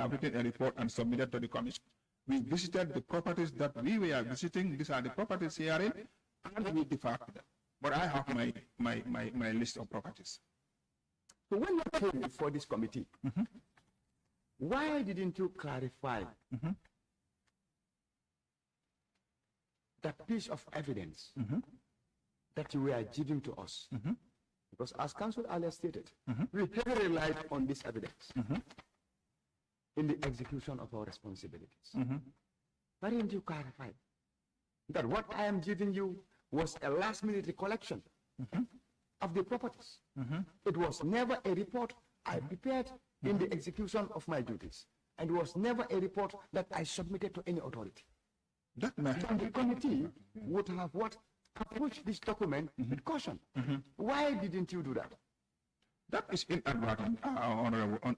have written a report and submitted to the commission. We visited the properties that we were visiting. These are the properties herein, and we differ to them. But I have my list of properties. So when you came before this committee, why didn't you clarify that piece of evidence that you were giving to us? Because as counsel earlier stated, we heavily relied on this evidence in the execution of our responsibilities. Why didn't you clarify that what I am giving you was a last-minute recollection of the properties? It was never a report I prepared in the execution of my duties, and it was never a report that I submitted to any authority. That then the committee would have approached this document with caution. Why didn't you do that? That is inadvertent,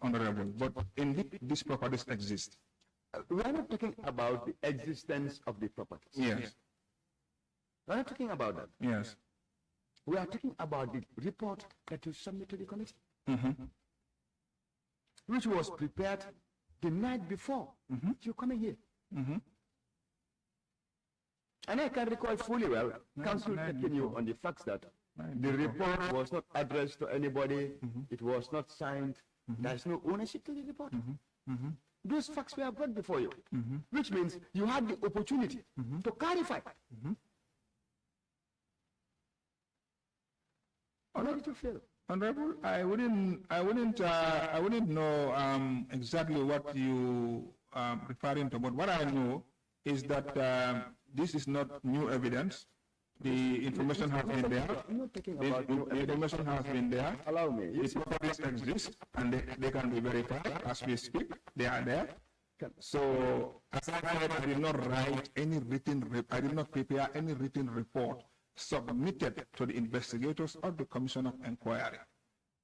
honorable, but indeed these properties exist. We are not talking about the existence of the properties. Yes. We are not talking about that. Yes. We are talking about the report that you submit to the committee, which was prepared the night before you coming here. And I can recall fully well, counsel taking you on the facts that the report was not addressed to anybody, it was not signed, there is no ownership to the report. Those facts were brought before you, which means you had the opportunity to clarify. Why did you fail? Honorable, I wouldn't know exactly what you are referring to, but what I know is that this is not new evidence. The information has been there. I'm not talking about the information has been there. Allow me. The properties exist, and they can be verified as we speak. They are there. So, as I said, I did not write any I did not prepare any written report submitted to the investigators of the Commission of Inquiry.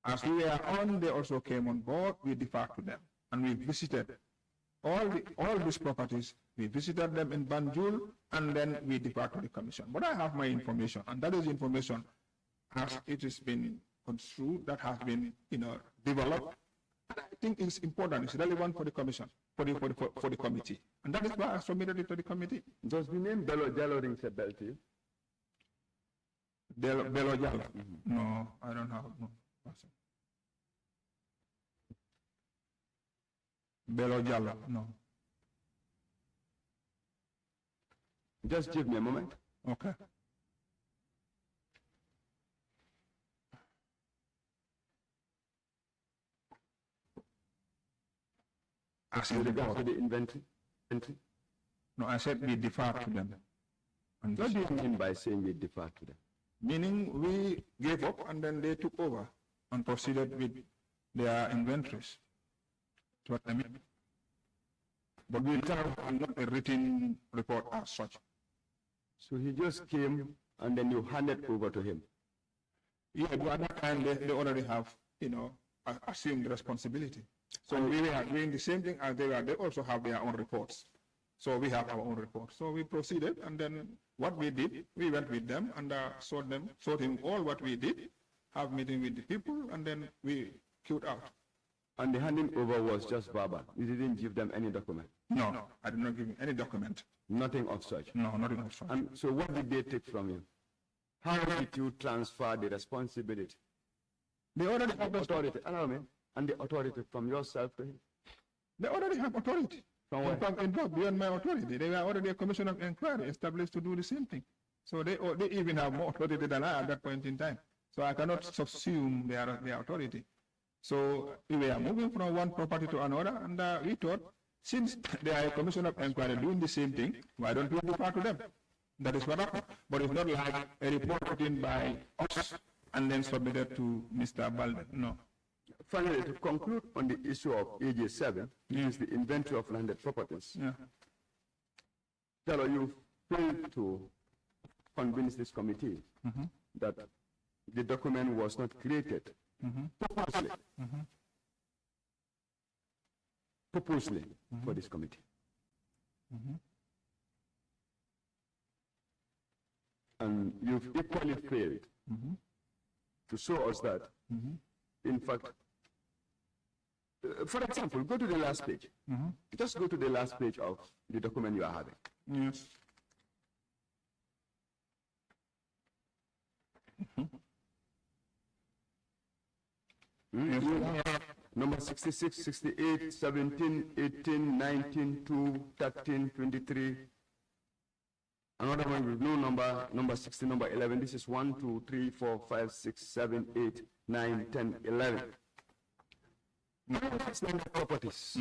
As we were on, they also came on board. We deferred to them, and we visited all these properties. We visited them in Banjul, and then we deferred to the commission. But I have my information, and that is information as it has been construed, that has been developed. I think it's important, it's relevant for the commission, for the committee. And that is why I submitted it to the committee. Does the name Bello Jallo rings a bell to you? Bello Jallo? No, I don't have no. Bello Jallo, no. Just give me a moment. Okay. With regard to the inventory? No, I said we defer to them. What do you mean by saying we defer to them? Meaning we gave up and then they took over and proceeded with their inventories. That's what I mean. But we have not a written report as such. So he just came and then you handed over to him? Yeah, but at that time they already have, assumed the responsibility. So we were doing the same thing as they were. They also have their own reports. So we have our own reports. So we proceeded, and then what we did, we went with them and showed him all what we did, have meeting with the people, and then we queued out. And the handing over was just verbal? You didn't give them any document? No, I did not give him any document. Nothing of such? No, nothing of such. And so what did they take from you? How did you transfer the responsibility? They already have authority. Allow me. And the authority from yourself to him? They already have authority. From where? In fact, beyond my authority. They were already a commission of inquiry established to do the same thing. So they even have more authority than I at that point in time. So I cannot subsume their authority. So we were moving from one property to another, and we thought, since they are a commission of inquiry doing the same thing, why don't we defer to them? That is what happened. But it's not like a report put in by us and then submitted to Mr. Balden. No. Finally, to conclude on the issue of AJ7, which is the inventory of landed properties. Yeah. Tell you failed to convince this committee that the document was not created purposely for this committee. And you've equally failed to show us that, in fact, For example, go to the last page. Just go to the last page of the document you are having. Yes. You have number 66, 68, 17, 18, 19, 2, 13, 23. Another one with no number, number 60, number 11. This is 1, 2, 3, 4, 5, 6, 7, 8, 9, 10, 11. Now let's name the properties.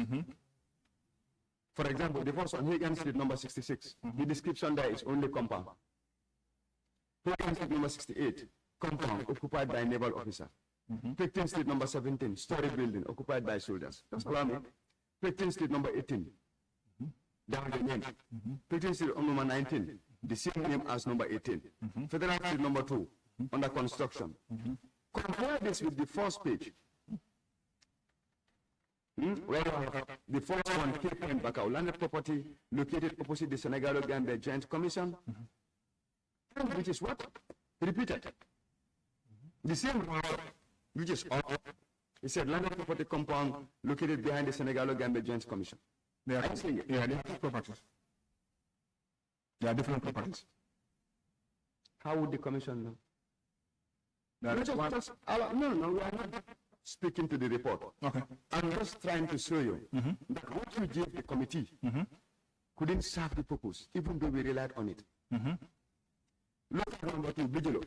For example, the first one, Hagan Street, number 66. The description there is only compound. Hagan Street, number 68, compound occupied by naval officer. Picton Street, number 17, story building occupied by soldiers. Just allow me. Picton Street, number 18, down the name. Picton Street, number 19, the same name as number 18. Federal Street, number 2, under construction. Compare this with the first page. Where you have the first one, Cape and Bakau, landed property located opposite the Senegal-Gambia Joint Commission, which is what? Repeated. The same road, which is up. It said landed property compound located behind the Senegal-Gambia Joint Commission. They are, Are you seeing it? yeah, they are two properties. They are different properties. How would the commission know? That No, is one. no, we are not speaking to the report. Okay. I'm just trying to show you that what you gave the committee couldn't serve the purpose, even though we relied on it. Look at number 2, Bigelow.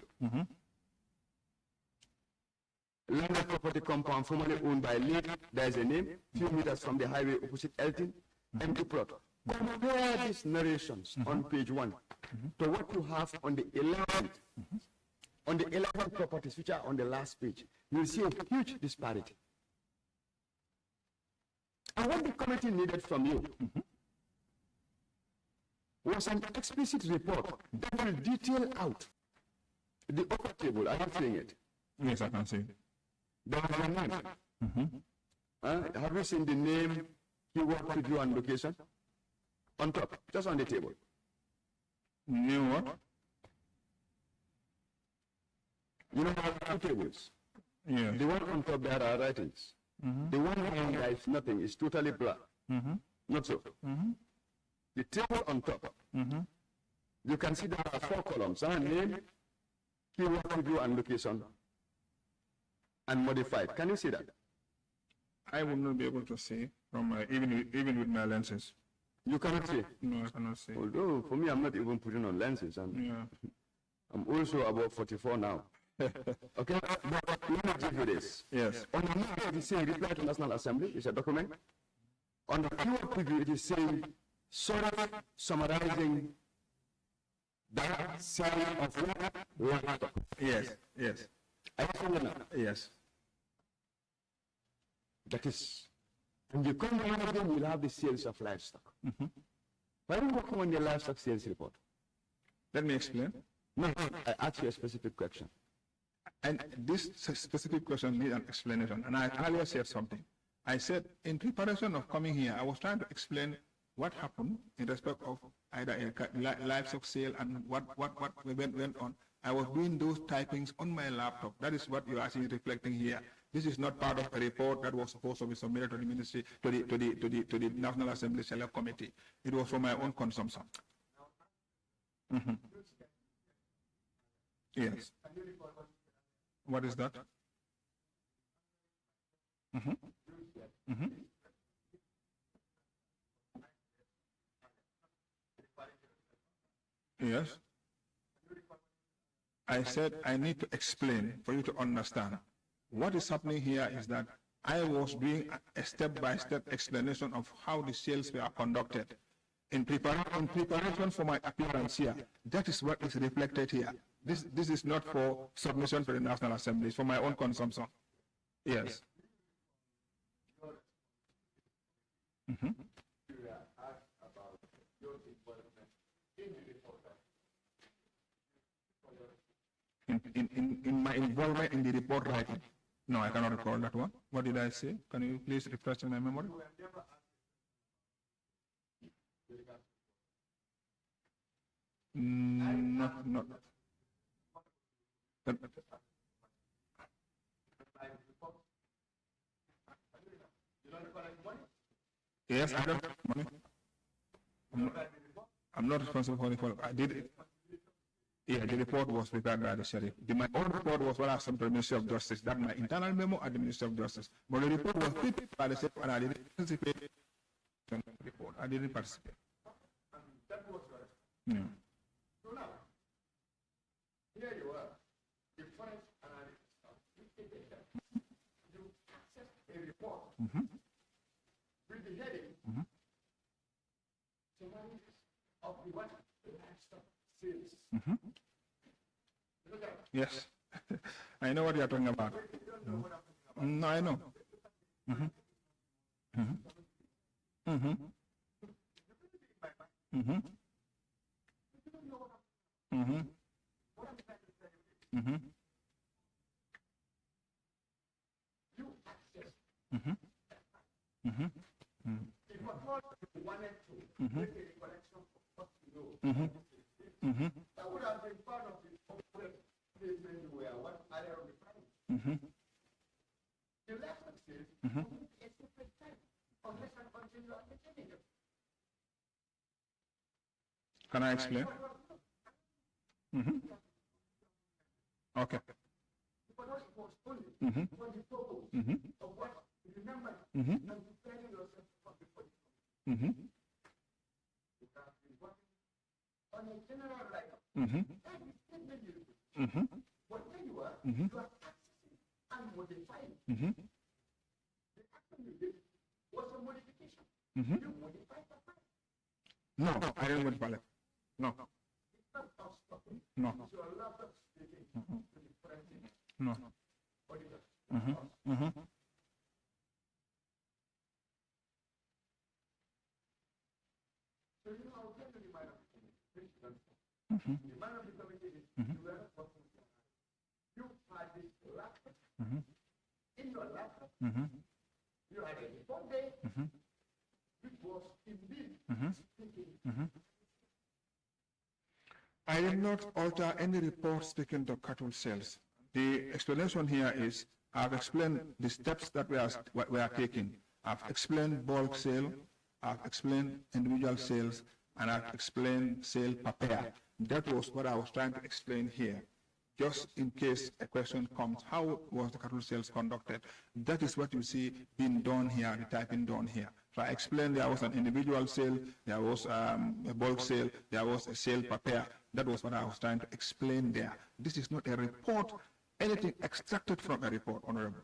Landed property compound formerly owned by Lake, there is a name, few meters from the highway opposite Elton, empty plot. Compare these narrations on page 1 to what you have on the 11th. On the 11 properties which are on the last page, you'll see a huge disparity. And what the committee needed from you was an explicit report that will detail out the upper table. Are you seeing it? Yes, I can see it. There is a name. Have you seen the name, keyword, review, and location? On top, just on the table. New what? You know, there are 2 tables. Yes. The one on top, there are writings. The one behind there is nothing, it's totally black. Not so. The table on top, you can see there are 4 columns. Name, keyword, review, and location, and modified. Can you see that? I will not be able to see from my, even with my lenses. You cannot see. No, I cannot see. Although, for me, I'm not even putting on lenses, and Yeah. I'm also about 44 now. Okay, but let me give you this. Yes. On the map, it is saying reply to National Assembly, it's a document. On the keyword preview, it is saying sort of summarizing that sale of what? Laptop. Yes. Yes. I told you now. Yes. That is, when you come down again, you'll have the sales of livestock. Why don't you work on the livestock sales report? Let me explain. No, I asked you a specific question. And this specific question needs an explanation. And I earlier said something. I said, in preparation of coming here, I was trying to explain what happened in respect of either a livestock sale and what went on. I was doing those typings on my laptop. That is what you're actually reflecting here. This is not part of a report that was supposed to be submitted to the ministry, to the National Assembly Select Committee. It was for my own consumption. Yes. What is that? Yes. I said I need to explain for you to understand. What is happening here is that I was doing a step-by-step explanation of how the sales were conducted. In preparation for my appearance here, that is what is reflected here. This is not for submission to the National Assembly, it's for my own consumption. Yes. In my involvement in the report writing. No, I cannot recall that one. What did I say? Can you please refresh my memory? Not. Yes, I don't money. I'm not responsible for the report. I did it. Yeah, the report was prepared by the sheriff. My own report was what I sent to the Ministry of Justice. That's my internal memo at the Ministry of Justice. But the report was prepared by the sheriff, and I didn't participate in the report. I didn't participate. Yeah. So now, here you are, the forest analysis. You access a report with the heading of the what? Livestock sales. Yes. I know what you're talking about. No, I know. You access. If you wanted to make a recollection of what you know, that would have been part of the statement you were what earlier on the time. The lesson says, you need a separate time, unless and until you are entertaining it. Can I explain? Okay. Because it was only for the purpose of what you remember and preparing yourself for the body. You have been working on a general write-up. Every statement you do. But when you are accessing and modifying. The action you did was a modification. You modified the file. No, I didn't modify it. No. It's not us stopping. No. It's your laptop speaking to the forensic No. auditor. So you know, I'll tell you the mind of the committee. The mind of the committee is you were not working. You had this laptop. In your laptop, you had a report there, which was indeed speaking. I did not alter any report speaking to cattle sales. The explanation here is I've explained the steps that we are taking. I've explained bulk sale, I've explained individual sales, and I've explained sale per pair. That was what I was trying to explain here. Just in case a question comes, how was the cattle sales conducted? That is what you see being done here, the typing done here. So I explained there was an individual sale, there was a bulk sale, there was a sale per pair. That was what I was trying to explain there. This is not a report, anything extracted from a report, Honorable.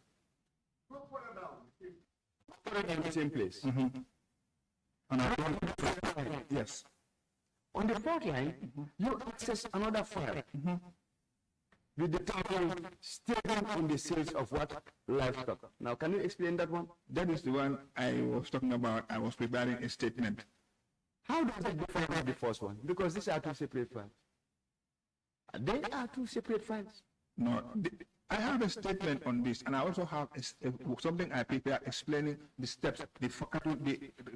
Put it in the same place. Yes. On the fourth line, you access another file with the title statement on the sales of what? Livestock. Now, can you explain that one? That is the one I was talking about. I was preparing a statement. How does it differ from the first one? Because these are two separate files. They are two separate files. No, I have a statement on this, and I also have something I prepare explaining the steps, the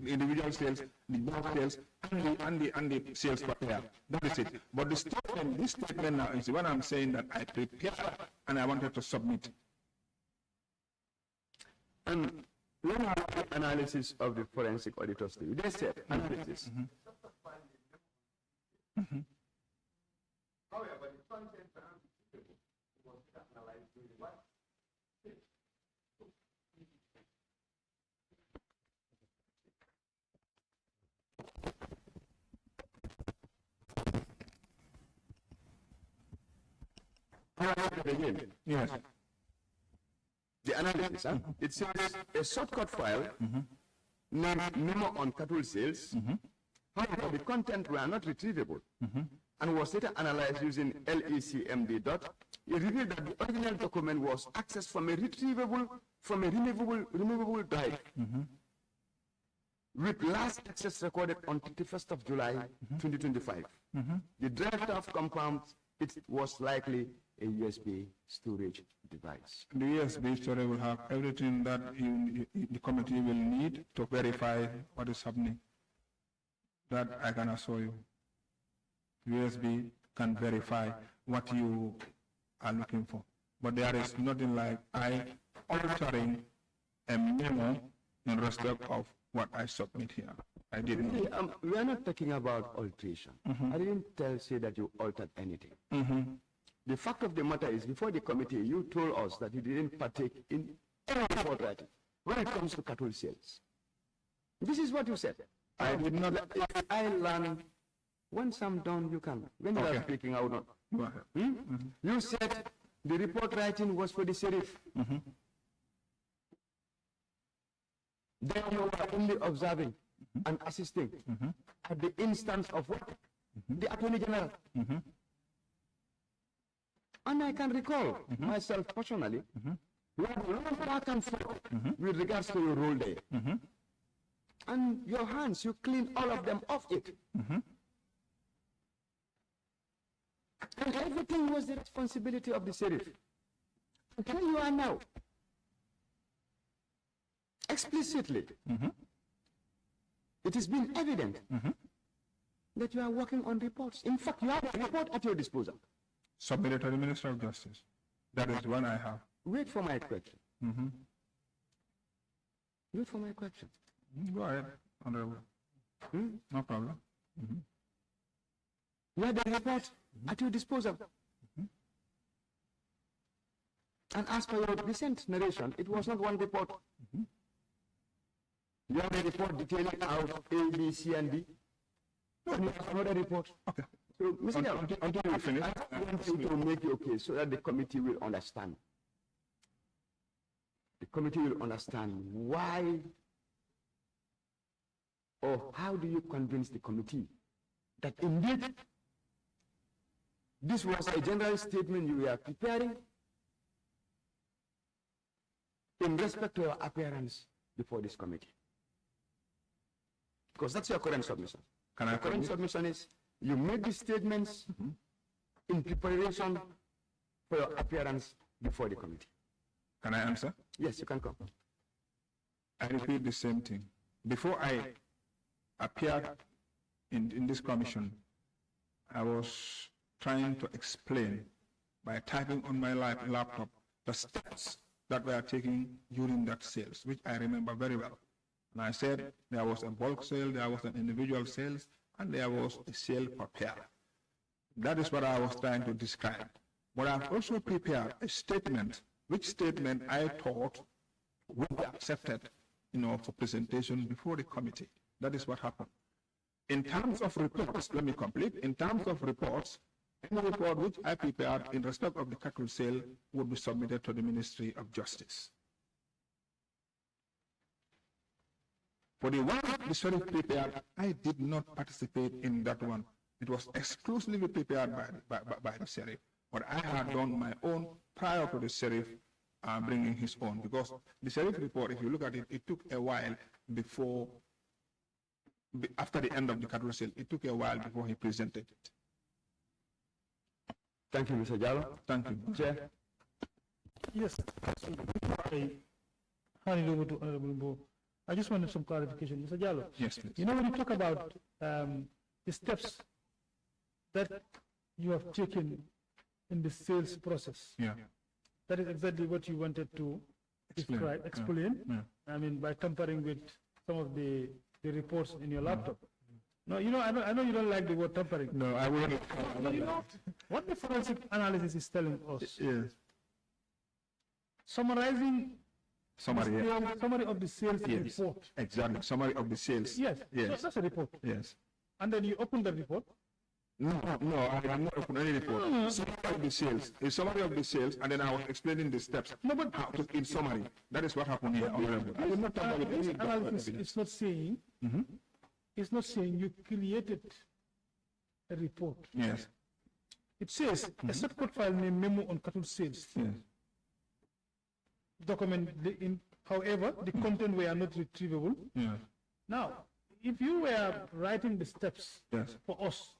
individual sales, the bulk sales, and the sales per pair. That is it. But the statement, this statement now is the one I'm saying that I prepared and I wanted to submit. And when you have the analysis of the forensic auditors, they said analysis. However, the content was analyzed during what? Yes. The analysis, it says a shortcut file named memo on cattle sales. However, the content were not retrievable and was later analyzed using LECMD. It revealed that the original document was accessed from a removable drive with last access recorded on 31st of July 2025. The drive staff confirms it was likely a USB storage device. The USB storage will have everything that the committee will need to verify what is happening. That I can assure you. USB can verify what you are looking for. But there is nothing like I altering a memo in respect of what I submit here. I didn't. See, we are not talking about alteration. I didn't say that you altered anything. The fact of the matter is, before the committee, you told us that you didn't partake in any report writing when it comes to cattle sales. This is what you said. I did not. If I learn, once I'm done, you can. When you are speaking, I will not. Go ahead. You said the report writing was for the sheriff. Then you were only observing and assisting at the instance of what? The Attorney General. And I can recall myself personally, we had a long back and forth with regards to your role there. And your hands, you clean all of them off it. And everything was the responsibility of the sheriff. And here you are now. Explicitly. It has been evident that you are working on reports. In fact, you have a report at your disposal. Submitted to the Minister of Justice. That is the one I have. Wait for my question. Wait for my question. Go ahead, Honorable. No problem. You had a report at your disposal. And as per your recent narration, it was not one report. You have a report detailing out A, B, C, and D. No, you have another report. Okay. So, Mr. Yao, Until you finish. I want you to make your case so that the committee will understand. The committee will understand why, or how do you convince the committee that indeed this was a general statement you were preparing in respect to your appearance before this committee? Because that's your current submission. Your current submission is you made these statements in preparation for your appearance before the committee. Can I answer? Yes, you can come. I repeat the same thing. Before I appeared in this commission, I was trying to explain by typing on my laptop the steps that were taken during that sales, which I remember very well. And I said there was a bulk sale, there was an individual sales, and there was a sale per pair. That is what I was trying to describe. But I've also prepared a statement, which statement I thought would be accepted, for presentation before the committee. That is what happened. In terms of reports, let me complete. In terms of reports, any report which I prepared in respect of the cattle sale would be submitted to the Ministry of Justice. For the one the sheriff prepared, I did not participate in that one. It was exclusively prepared by the sheriff. But I had done my own prior to the sheriff bringing his own. Because the sheriff report, if you look at it, it took a while before, after the end of the cattle sale, it took a while before he presented it. Thank you, Mr. Jallo. Thank you. Chair. Yes. So before I hand it over to Honorable Mbo, I just wanted some clarification. Mr. Jallo. Yes, please. When you talk about the steps that you have taken in the sales process, that is exactly what you wanted to explain. I mean, by tampering with some of the reports in your laptop. No, I know you don't like the word tampering. No, I wouldn't. What the forensic analysis is telling us, Yes. Summary of the sales report. Exactly. Summary of the sales. Yes. Yes. So that's a report. Yes. And then you open the report. No, I have not opened any report. Summary of the sales. A summary of the sales, and then I was explaining the steps. No, but In summary, that is what happened here. I will not talk about any analysis is not saying. It's not saying you created a report. Yes. It says a subcode file named memo on cattle sales. Yes. Document however, the content were not retrievable. Yes. Now, if you were writing the steps for us,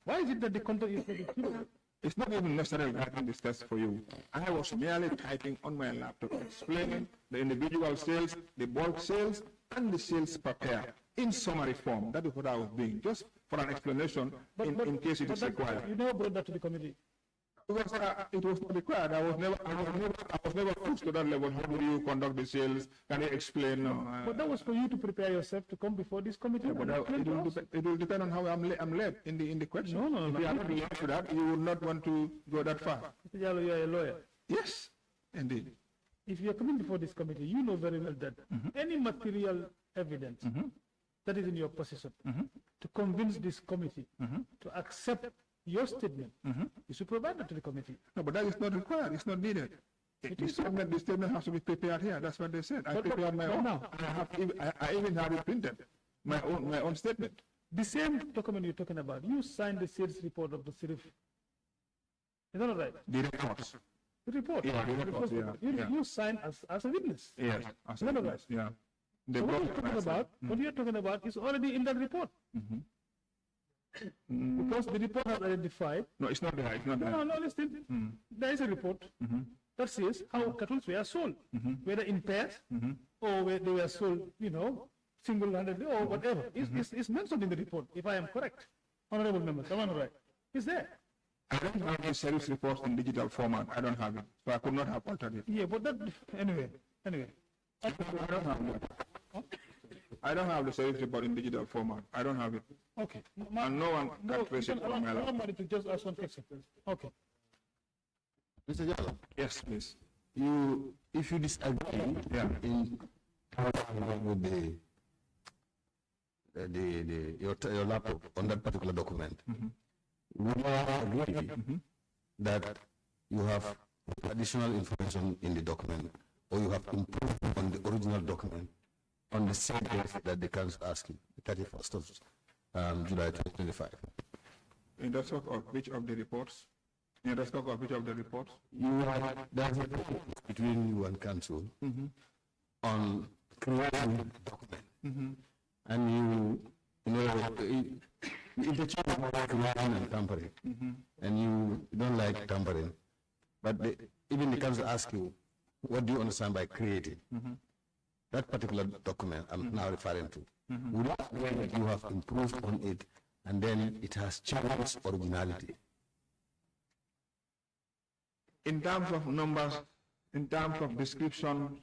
why is it that the content is not retrievable? It's not even necessarily writing the steps for you. I was merely typing on my laptop, explaining the individual sales, the bulk sales, and the sales per pair in summary form. That is what I was doing, just for an explanation in case it is required. You never brought that to the committee. Because it was not required. I was never pushed to that level. How do you conduct the sales? Can you explain? But that was for you to prepare yourself to come before this committee. But it will depend on how I'm led in the question. No. If you are not led to that, you would not want to go that far. Mr. Jallo, you are a lawyer. Yes, indeed. If you are coming before this committee, you know very well that any material evidence that is in your possession to convince this committee to accept your statement, you should provide that to the committee. No, but that is not required. It's not needed. The statement has to be prepared here. That's what they said. I prepared my own. Now, I even have it printed. My own statement. the same document you're talking about, you signed the sales report of the Sirif. Is that not right? The reports. The report. Yeah, the reports, yeah. You signed as a witness. Yes. Is that not right? Yeah. So what you're talking about is already in that report. Because the report has identified. No, it's not there. It's not there. No, listen. There is a report that says how cattle were sold, whether in pairs or where they were sold, single-handedly or whatever. It's mentioned in the report, if I am correct. Honorable members, am I right? It's there. I don't have the service reports in digital format. I don't have it. So I could not have altered it. Yeah, but that, anyway. I don't have that. I don't have the service report in digital format. I don't have it. Okay. And no one can trace it from my Allow lab. me to just ask one question. Okay. Mr. Jallo, Yes, please. if you disagree in with your laptop on that particular document, would you agree that you have additional information in the document, or you have improved on the original document on the same date that the council asked you, the 31st of July 2025? In respect of which of the reports? In respect of which of the reports? There's a difference between you and council on creating the document, and you interchange about creating and tampering, and you don't like tampering, but even the council asks you, what do you understand by creating? That particular document I'm now referring to, would you agree that you have improved on it, and then it has changed originality? In terms of numbers, in terms of description,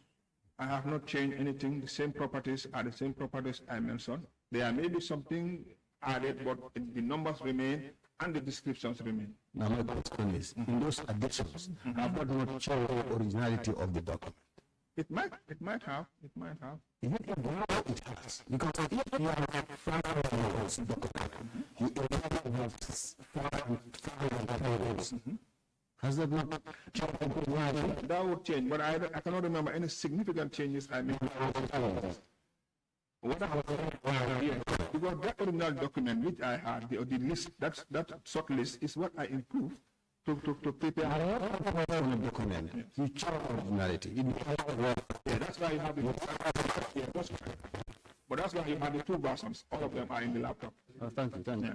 I have not changed anything. The same properties are the same properties I mentioned. There may be something added, but the numbers remain and the descriptions remain. Now my question is, in those additions, have that not changed the originality of the document? It might have. It has. Because if you have 500 document, you have 500 pages. Has that not changed the originality? That would change, but I cannot remember any significant changes I made. What I was here, because that original document which I had, the list, that short list is what I improved to prepare. On a document, you change originality. Yeah, that's why you have the yeah, that's right. But that's why you have the two versions. All of them are in the laptop. Thank you. Yeah.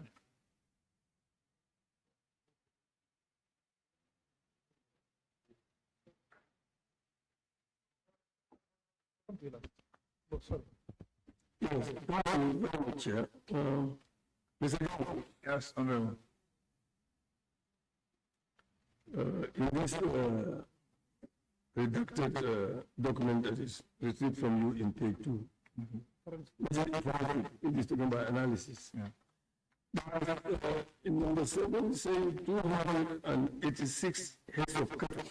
Oh, sorry. Yes, thank you very much, Chair. Mr. Jallo, Yes, Honorable. in this redacted document that is received from you in take 2, it is talking about analysis. Yeah. In number 7, saying 286 heads of cattle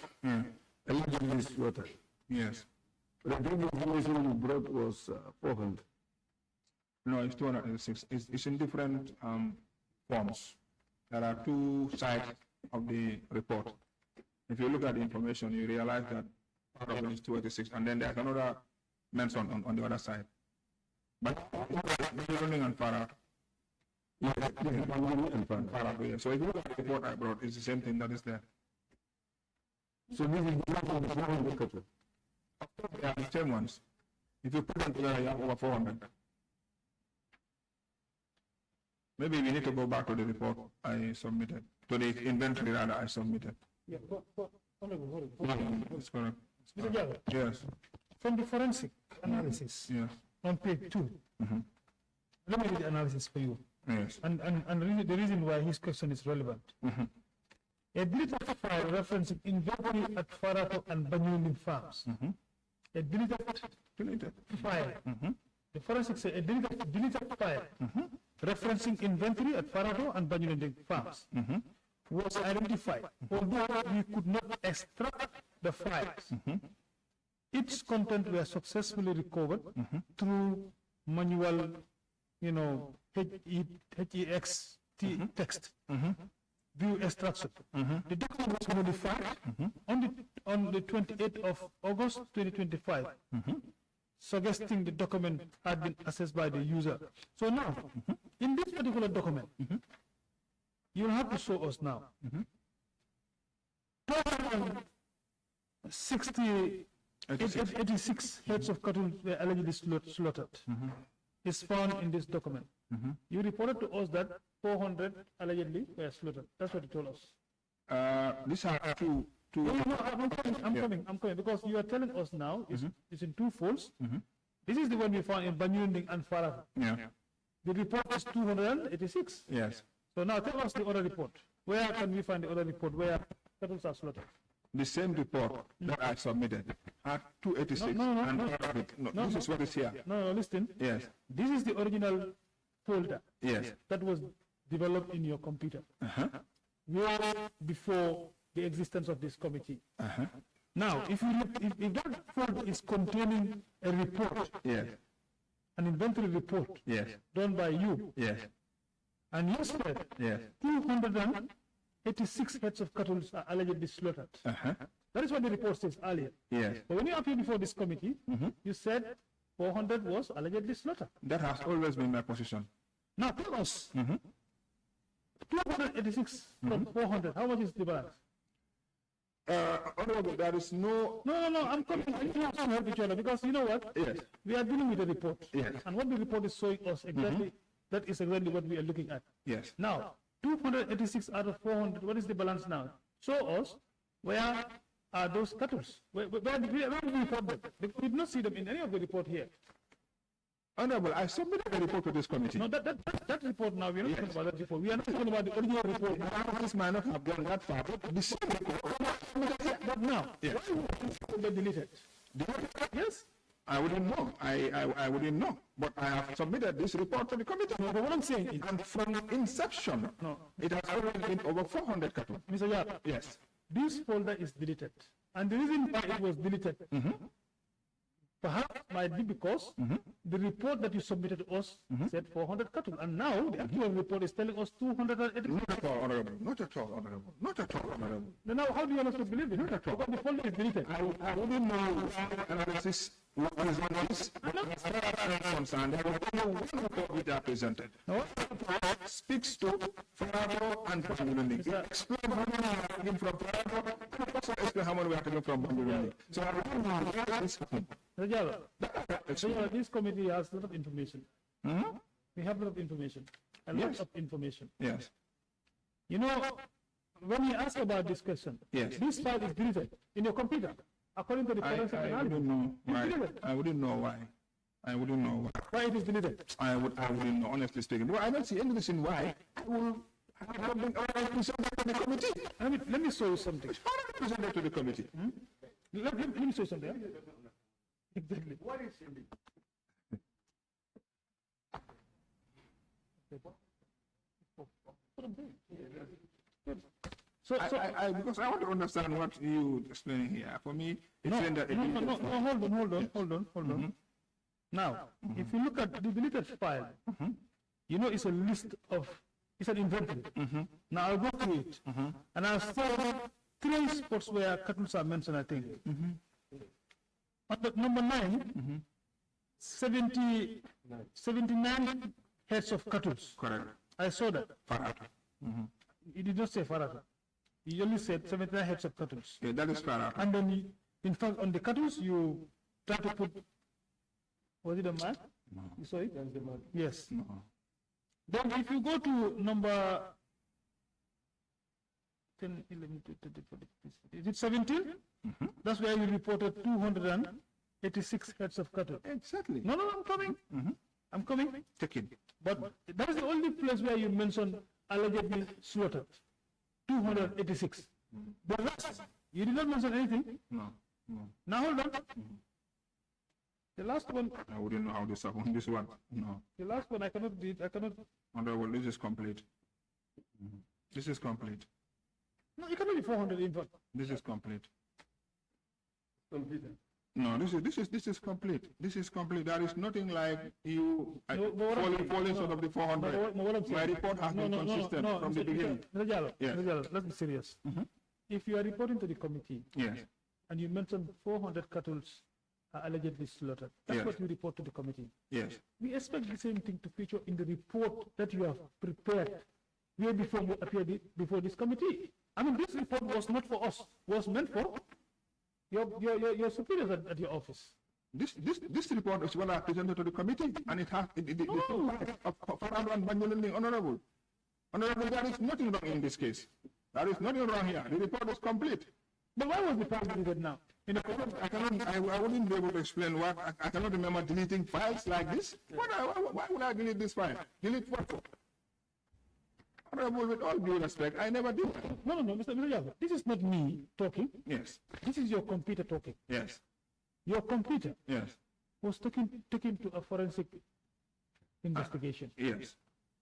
allegedly slaughtered. Yes. But I think the information you brought was 400. No, it's 206. It's in different forms. There are two sides of the report. If you look at the information, you realize that part of it is 286, and then there's another mention on the other side. But running and para. Yeah, and Para, yeah. So if you look at the report I brought, it's the same thing that is there. so this is not the 400 cattle. They are the same ones. If you put them together, you have over 400. Maybe we need to go back to the report I submitted, to the inventory rather I submitted. Yeah, Honorable. That's correct. Mr. Jallo, Yes, from the forensic analysis yes, on page 2, let me read the analysis for you. yes. And the reason why his question is relevant. A deleted file referencing inventory at Farato and Banyuling farms. A deleted file. The forensics say a deleted file referencing inventory at Farato and Banyuling farms was identified, although we could not extract the files. Its content were successfully recovered through manual, HEX text view extraction. The document was modified on the 28th of August 2025, suggesting the document had been accessed by the user. So now, in this particular document, you will have to show us now 86 heads of cattle were allegedly slaughtered. Is found in this document. You reported to us that 400 allegedly were slaughtered. That's what you told us. These are two. No, I'm coming, because you are telling us now it's in two folds. This is the one we found in Banyuling and Farah. Yeah. The report is 286. Yes. So now tell us the other report. Where can we find the other report where cattle are slaughtered? The same report that I submitted at 286. No, this is what is here. No, listen. Yes. This is the original folder. Yes. That was developed in your computer. Way before the existence of this committee. Now, if you look, if that folder is containing a report, Yes. an inventory report Yes. done by you, Yes. and you said Yes. 286 heads of cattle are allegedly slaughtered. That is what the report says earlier. Yes. But when you appeared before this committee, you said 400 was allegedly slaughtered. That has always been my position. Now tell us, 286 from 400, how much is the balance? Honorable, there is no. No, I'm coming. You have to help each other, because you know what? Yes. We are dealing with a report. Yes. And what the report is showing us exactly, that is exactly what we are looking at. Yes. Now, 286 out of 400, what is the balance now? Show us where are those cattle? Where did we report them? We did not see them in any of the report here. Honorable, I submitted a report to this committee. No, that report now, we are not talking about that report. We are not talking about the original report. This might not have gone that far, but the same report. But now, Yes. why will they deleted? Yes? I wouldn't know. I wouldn't know. But I have submitted this report to the committee. No, but what I'm saying is, And from inception, it has already been over 400 cattle. Mr. Yap, Yes. this folder is deleted. And the reason why it was deleted, perhaps might be because the report that you submitted to us said 400 cattle. And now the actual report is telling us 280. Not at all, Honorable. Not at all, Honorable. Not at all, Honorable. Then now how do you want us to believe it? Because the folder is deleted. I wouldn't know analysis what is on this, but as far as I'm concerned, there was only one report which I presented. No? Report speaks to Farado and Banyuling. It explains how many are taken from Farado, and it also explains how many we are taken from Banyuling. So I don't know where this happened. Rajala, this committee has a lot of information. We have a lot of information. A lot of information. Yes. You know, when you ask about this question, Yes. this file is deleted in your computer, according to the forensic I analysis. wouldn't know why. deleted. I wouldn't know why. I wouldn't know why. Why it is deleted? I wouldn't know, honestly speaking. Well, I don't see any reason why I will have something presented to the committee. Let me show you something. Presented to the committee. Let me show you something. Exactly. What is in Because I want to understand what you explaining here. For me, it's saying that hold on. Now, if you look at the deleted file, you know it's a list of, it's an inventory. Now I'll go through it, and I'll say 3 spots where cattle are mentioned, I think. On the number 9, 79 heads of cattle. correct. I saw that. Farata. You did not say Farata. You only said 79 heads of cattle. Yeah, that is Farata. And then, in fact, on the cattle, you try to put, was it a man? No. You saw it? Yes. No. Then if you go to number 10, 11, 12, is it 17? That's where you reported 286 heads of cattle. Exactly. No, I'm coming. I'm coming. Take it. But that is the only place where you mentioned allegedly slaughtered. 286. The rest, you did not mention anything. No, no. Now hold on. The last one, I wouldn't know how this happened. This one, no. the last one, I cannot read. I cannot. Honorable, this is complete. This is complete. No, you cannot be 400 in fact. This is complete. Computer. No, this is complete. This is complete. There is nothing like you No, but what I'm falling short of the 400. No, what I'm My saying- report has been consistent from the Mr. beginning. Mr. Jallo, Yes. Mr. Jallo, let's be serious. If you are reporting to the committee Yes, and you mention 400 cattle are allegedly slaughtered, that's Yes. what you report to the committee. yes. We expect the same thing to feature in the report that you have prepared way before you appeared before this committee. I mean, this report was not for us, was meant for your superiors at your office. This report is what I presented to the committee, and it has honorable. Honorable, there is nothing wrong in this case. There is nothing wrong here. The report is complete. But why was the file deleted now? I wouldn't be able to explain what. I cannot remember deleting files like this. Why would I delete this file? Delete what? Honorable, with all due respect, I never did that. No, Mr. Yavo, this is not me talking. Yes, This is your computer talking. yes, Your computer yes, was taken to a forensic investigation. yes,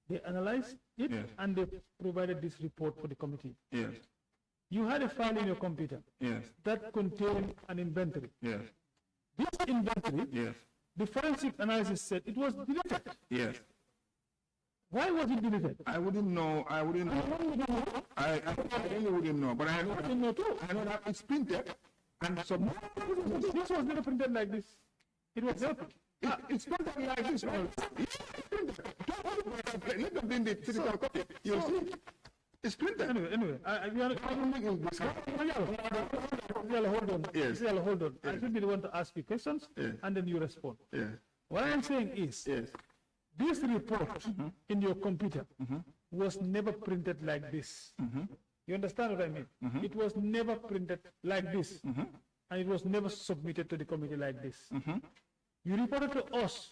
They analyzed it Yes. and they provided this report for the committee. yes, You had a file in your computer yes, that contained an inventory. yes, This inventory, yes, the forensic analysis said it was deleted. yes. Why was it deleted? I wouldn't know. I really wouldn't know. But I know that it's printed and submitted. This was never printed like this. It was never printed. It's printed like this. It's printed. Let them bring the physical copy. You'll see. It's printed. Anyway, we are hold on. Yes. Hold on. I should be the one to ask you questions Yes. and then you respond. Yes. What I am saying is, Yes. this report in your computer was never printed like this. You understand what I mean? It was never printed like this. And it was never submitted to the committee like this. You reported to us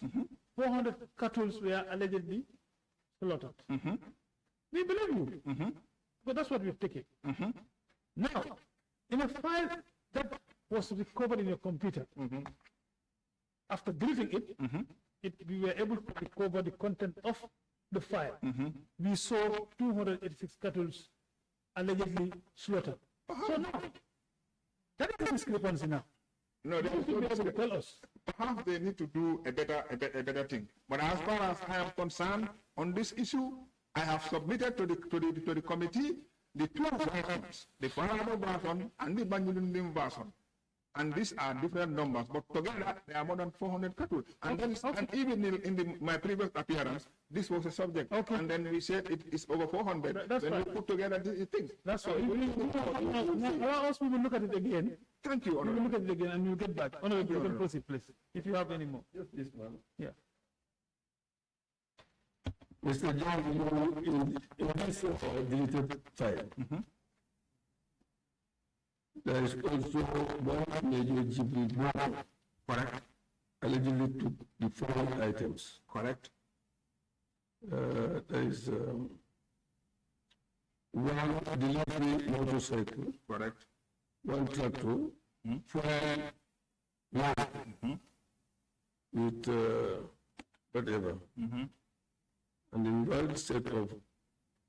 400 cattle were allegedly slaughtered. We believe you. But that's what we've taken. Now, in a file that was recovered in your computer, after deleting it, we were able to recover the content of the file. We saw 286 cattle allegedly slaughtered. So now, that is a discrepancy now. No, You should be able to tell us. perhaps they need to do a better thing. But as far as I am concerned on this issue, I have submitted to the committee the two versions, the Farado version and the Banjulundim version. And these are different numbers, but together there are more than 400 cattle. And then, and even in my previous appearance, this was a subject. And then we said it is over 400. That's when right. we put together the things. That's why. Allow us, we will look at it again. Thank you, We will Honorable. look at it again and we'll get back. Honorable, you can proceed, please, if you have any more. Just this one. Yeah. Mr. John, in this deleted file, there is also one major Ghibli board Correct. allegedly took the following items. Correct. There is one delivery motorcycle, Correct. one tractor, 4 land with whatever, and in one set of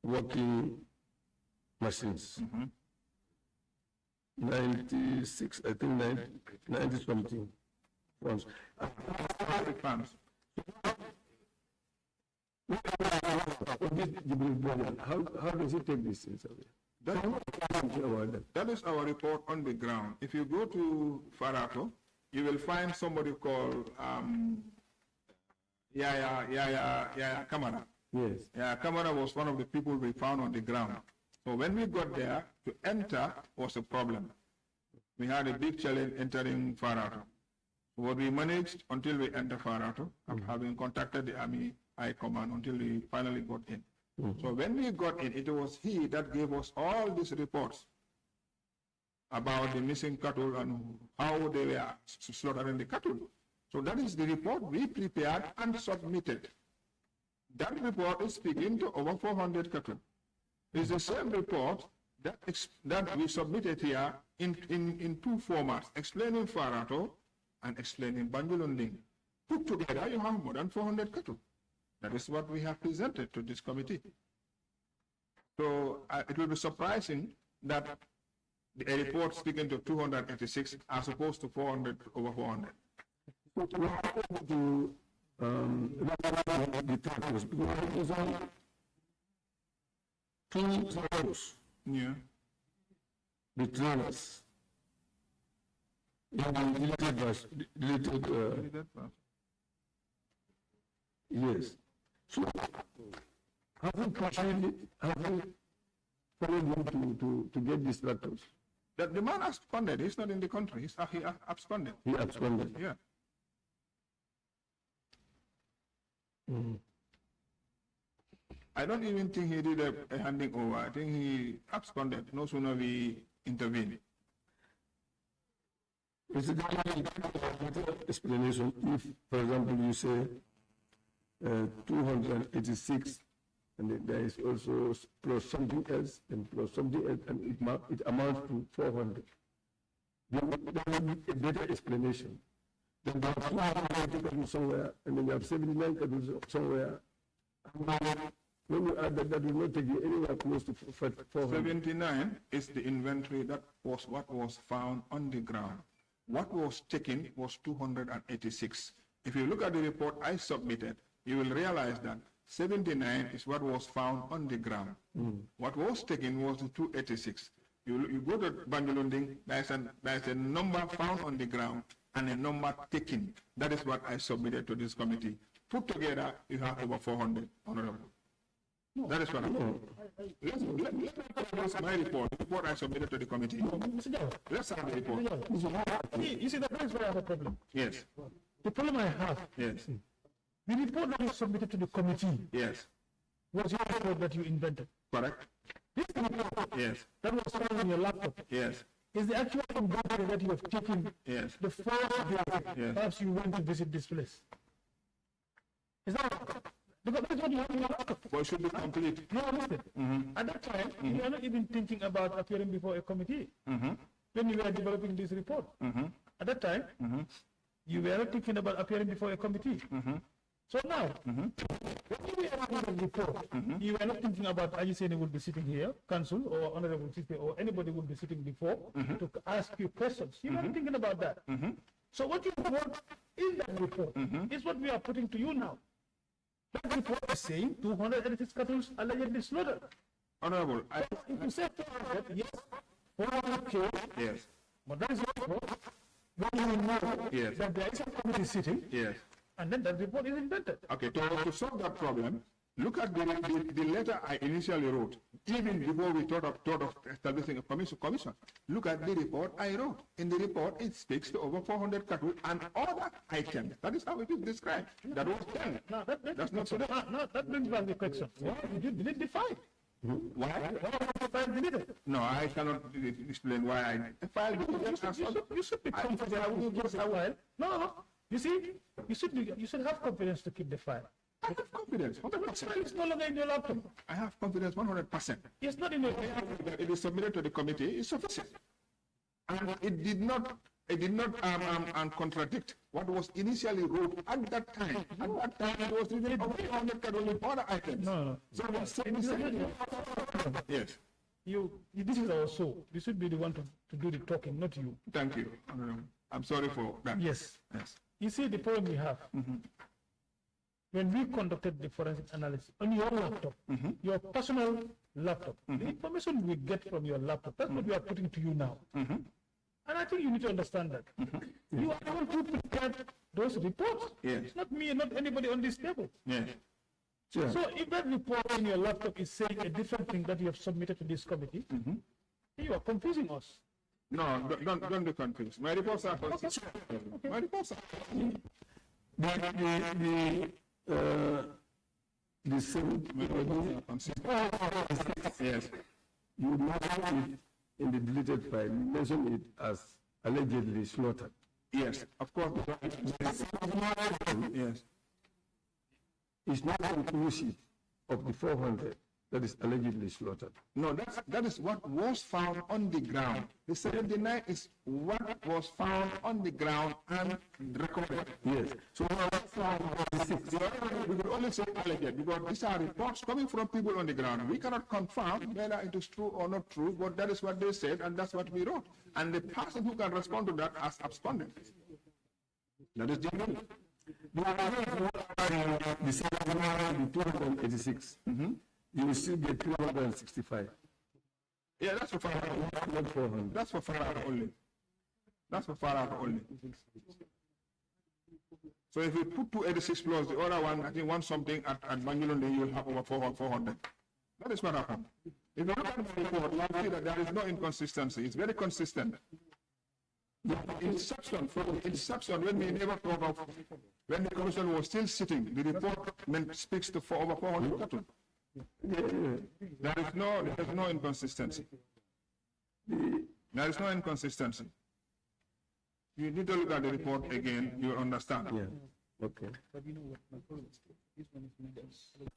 working machines. 96, I think 90 something. Once. Farms. How does he take these things away? That is our report on the ground. If you go to Farato, you will find somebody called Yaya Kamara. Yes. Yeah, Kamara was one of the people we found on the ground. So when we got there, to enter was a problem. We had a big challenge entering Farato. What we managed until we entered Farato, having contacted the Army High Command until we finally got in. So when we got in, it was he that gave us all these reports about the missing cattle and how they were slaughtering the cattle. So that is the report we prepared and submitted. That report is speaking to over 400 cattle. It's the same report that we submitted here in two formats, explaining Farato and explaining Banjulunding. Put together, you have more than 400 cattle. That is what we have presented to this committee. So it will be surprising that a report speaking to 286 as opposed to 400 over 400. So we are able to the titles because it is on 2 zeros. Yeah. The trailers. In the deleted version, yes. So, having followed him to get these laptops? The man absconded. He's not in the country. He absconded. He absconded. Yeah. I don't even think he did a handing over. I think he absconded. No sooner we intervened. Is it explanation if, for example, you say 286 and there is also plus something else and plus something else and it amounts to 400? There would be a better explanation. Then there are 290 somewhere and then you have 79 somewhere. When you add that, that will not take you anywhere close to 400. 79 is the inventory. That was what was found on the ground. What was taken was 286. If you look at the report I submitted, you will realize that 79 is what was found on the ground. What was taken was the 286. You go to Banjulunding, there's a number found on the ground and a number taken. That is what I submitted to this committee. Put together, you have over 400, Honorable. No, that is what I'm saying. Let's my report. The report I submitted to the committee. Let's have the report. You see, that is where I have a problem. Yes. The problem I have, Yes. the report that you submitted to the committee Yes. was your report that you invented. Correct. This report Yes. that was found on your laptop Yes. is the actual inventory that you have taken Yes. the 4 days Yes. perhaps you went to visit this place. Is that because that's what you have in your laptop? But it should be complete. No, listen. At that time, you were not even thinking about appearing before a committee when you were developing this report. At that time, you were not thinking about appearing before a committee. So now, when you were writing the report, you were not thinking about Ajisene would be sitting here, council or honorable Chief, or anybody would be sitting before to ask you questions. You were not thinking about that. So what you want in that report is what we are putting to you now. That report is saying 286 cattle allegedly slaughtered. Honorable, If you say 400, yes, 400 killed, yes. but that is not what when you know Yes. that there is a committee sitting, Yes. and then that report is invented. Okay, to solve that problem, look at the letter I initially wrote, even before we thought of establishing a commission. Look at the report I wrote. In the report, it speaks to over 400 cattle and other items. That is how it is described. That was 10. Now, That's not so. that brings back the question. Why did you delete the file? Why? Why was the file deleted? No, I cannot explain why I filed it. You should be confident. I will give the file. No. You see, you should have confidence to keep the file. I have confidence, The 100%. file is no longer in your laptop. I have confidence 100%. It's not in your That it is submitted to the committee is sufficient. And it did not contradict what was initially wrote at that time. At that time, it was written over 400 cattle with other items. No. So yes. This is our show. You should be the one to do the talking, not you. Thank you. I'm sorry for that. Yes. Yes. You see, the problem we have, when we conducted the forensic analysis on your laptop, your personal laptop, the information we get from your laptop, that's what we are putting to you now. And I think you need to understand that. You are the one who prepared those reports. Yes. It's not me, not anybody on this table. Yes. Sure. So if that report in your laptop is saying a different thing that you have submitted to this committee, you are confusing us. No, don't be confused. My reports are consistent. My reports are. The same, Yes. you mentioned it in the deleted file, you mentioned it as allegedly slaughtered. Yes. Of course. Yes. It's not inclusive of the 400 that is allegedly slaughtered. No, that is what was found on the ground. The 79 is what was found on the ground and recorded. Yes. So what was found was 6. We could only say alleged because these are reports coming from people on the ground. We cannot confirm whether it is true or not true, but that is what they said and that's what we wrote. And the person who can respond to that has absconded. That is the meaning. The 79, the 286. You will still get 365. Yeah, that's for Farah. Not 400. That's for Farah only. That's for Farah only. So if you put 286 plus the other one, I think one something at Bangilonde, you will have over 400. That is what happened. If you look at the report, you will see that there is no inconsistency. It's very consistent. The inception, from the inception, when we never talk of, when the commission was still sitting, the report speaks to over 400 cattle. There is no inconsistency. There is no inconsistency. You need to look at the report again, you will understand. Yeah. Okay. But you know what my problem is? This one is mentioned.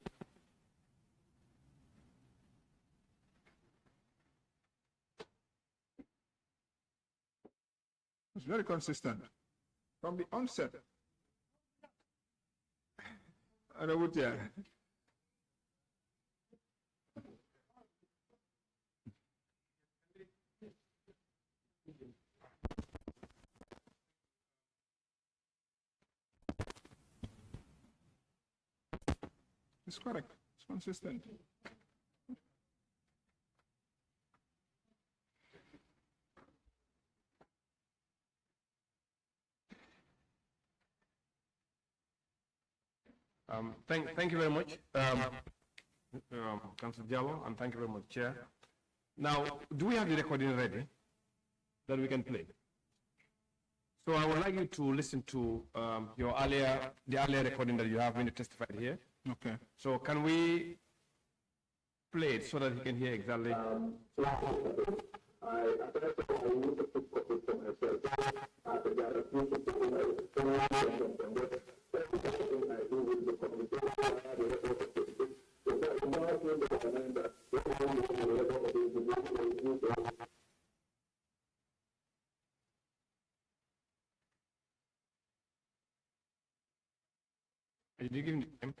It's very consistent from the onset. It's correct. It's consistent. Thank you very much, Councillor Diallo, and thank you very much, Chair. Now, do we have the recording ready that we can play? So I would like you to listen to the earlier recording that you have when you testified here. Okay. So can we play it so that he can hear exactly? Did you give him time?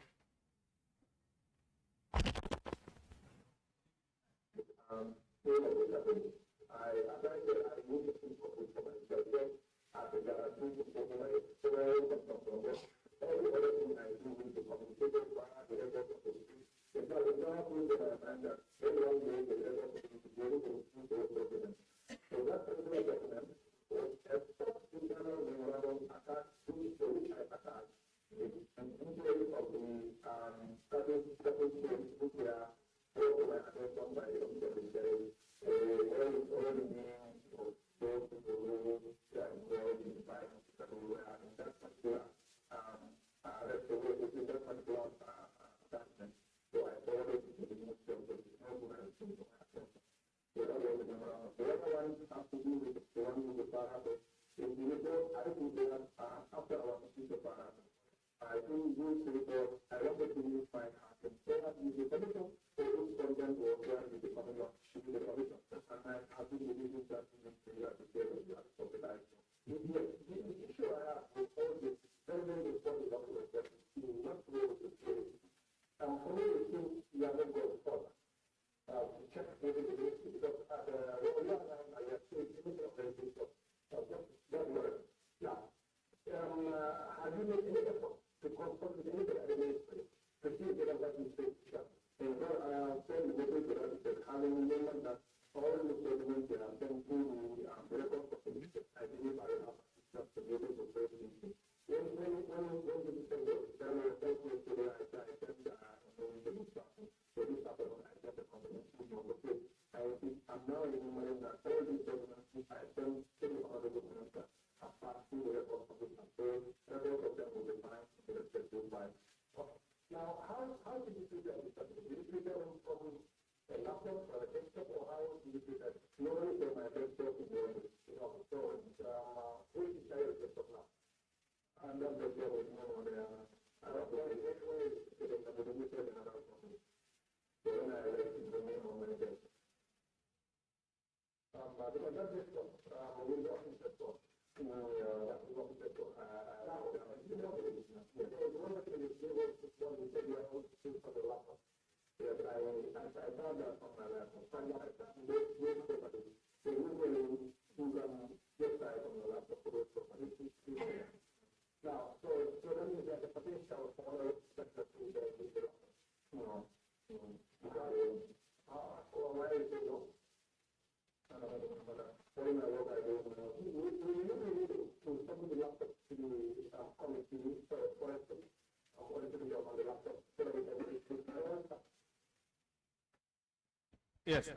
Yes,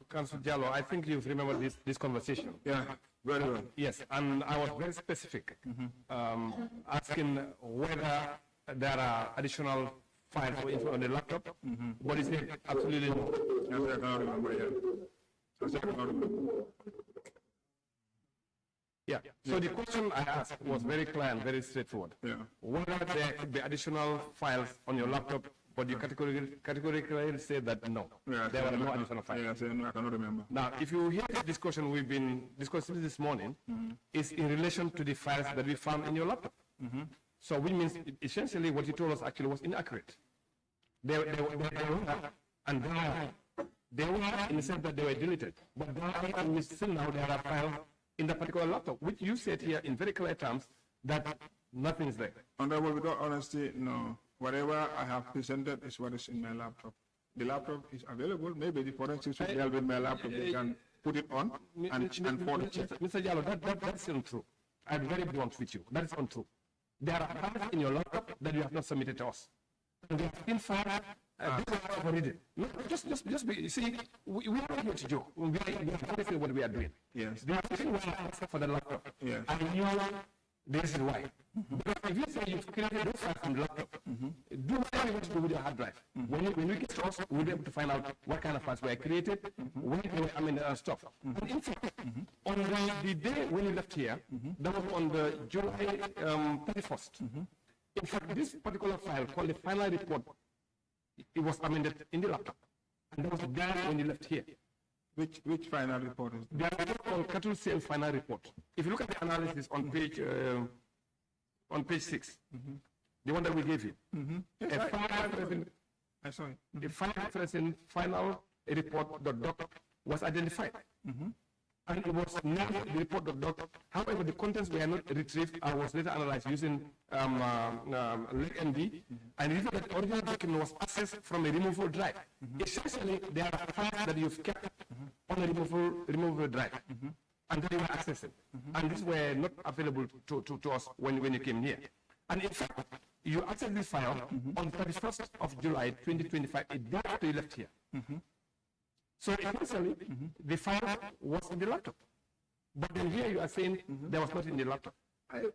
Council Jallo, I think you've remembered this conversation. Yeah, very well. Yes, and I was very specific, asking whether there are additional files for info on the laptop. What is it? Absolutely no. Yes, I cannot remember, yeah. Yes, I cannot remember. Yeah. So the question I asked was very clear and very straightforward. Yeah. Whether there could be additional files on your laptop, but you categorically said that no, Yeah, there were no additional files. Yeah, no, I cannot remember. Now, if you hear this discussion we've been discussing this morning, is in relation to the files that we found in your laptop. So which means essentially what you told us actually was inaccurate. They were, and they were in the sense that they were deleted. But still now there are files in the particular laptop, which you said here in very clear terms that nothing is there. Honorable, with all honesty, no. Whatever I have presented is what is in my laptop. The laptop is available. Maybe the forensics will help with my laptop. They can put it on and for the check. Mr. Jallo, that's untrue. I'm very blunt with you. That is untrue. There are files in your laptop that you have not submitted to us. And they have been filed. No, just be, see, we are not here to joke. We are understanding what we are doing. Yes. The reason why I asked for the laptop, Yes. I knew this is why. Because if you say you've created those files from the laptop, do whatever you want to do with your hard drive. When we get to us, we'll be able to find out what kind of files were created, when they were, stuff. And in fact, on the day when you left here, that was on the July 31st. In fact, this particular file called the final report, it was amended in the laptop. And that was there when you left here. Which final report is The report called cattle sale final report. If you look at the analysis on page 6, the one that we gave you, Yes, I saw it. the final reference in final report .doc was identified. And it was not the report .doc. However, the contents were not retrieved. I was later analyzed using LegMD, and it that the original document was accessed from a removable drive. Essentially, there are files that you've kept on a removable drive, and that you were accessing. And these were not available to us when you came here. And in fact, you accessed this file on the 31st of July 2025, a day after you left here. So essentially, the file was in the laptop. But then here you are saying there was not in the laptop.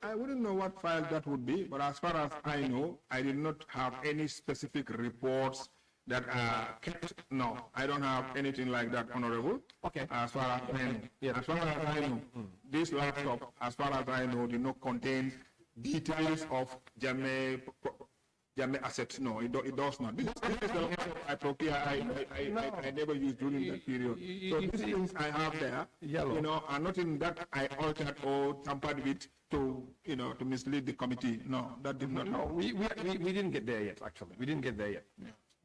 I wouldn't know what file that would be, but as far as I know, I did not have any specific reports that are kept. No, I don't have anything like that, Honorable. Okay. As far as I know. As far as I know, this laptop, as far as I know, did not contain details of JANNEH assets. No, it does not. This is the laptop I procure. I never used during that period. So these things I have there, are nothing that I altered or tampered with to mislead the committee. No, that did not. No, we didn't get there yet, actually. We didn't get there yet.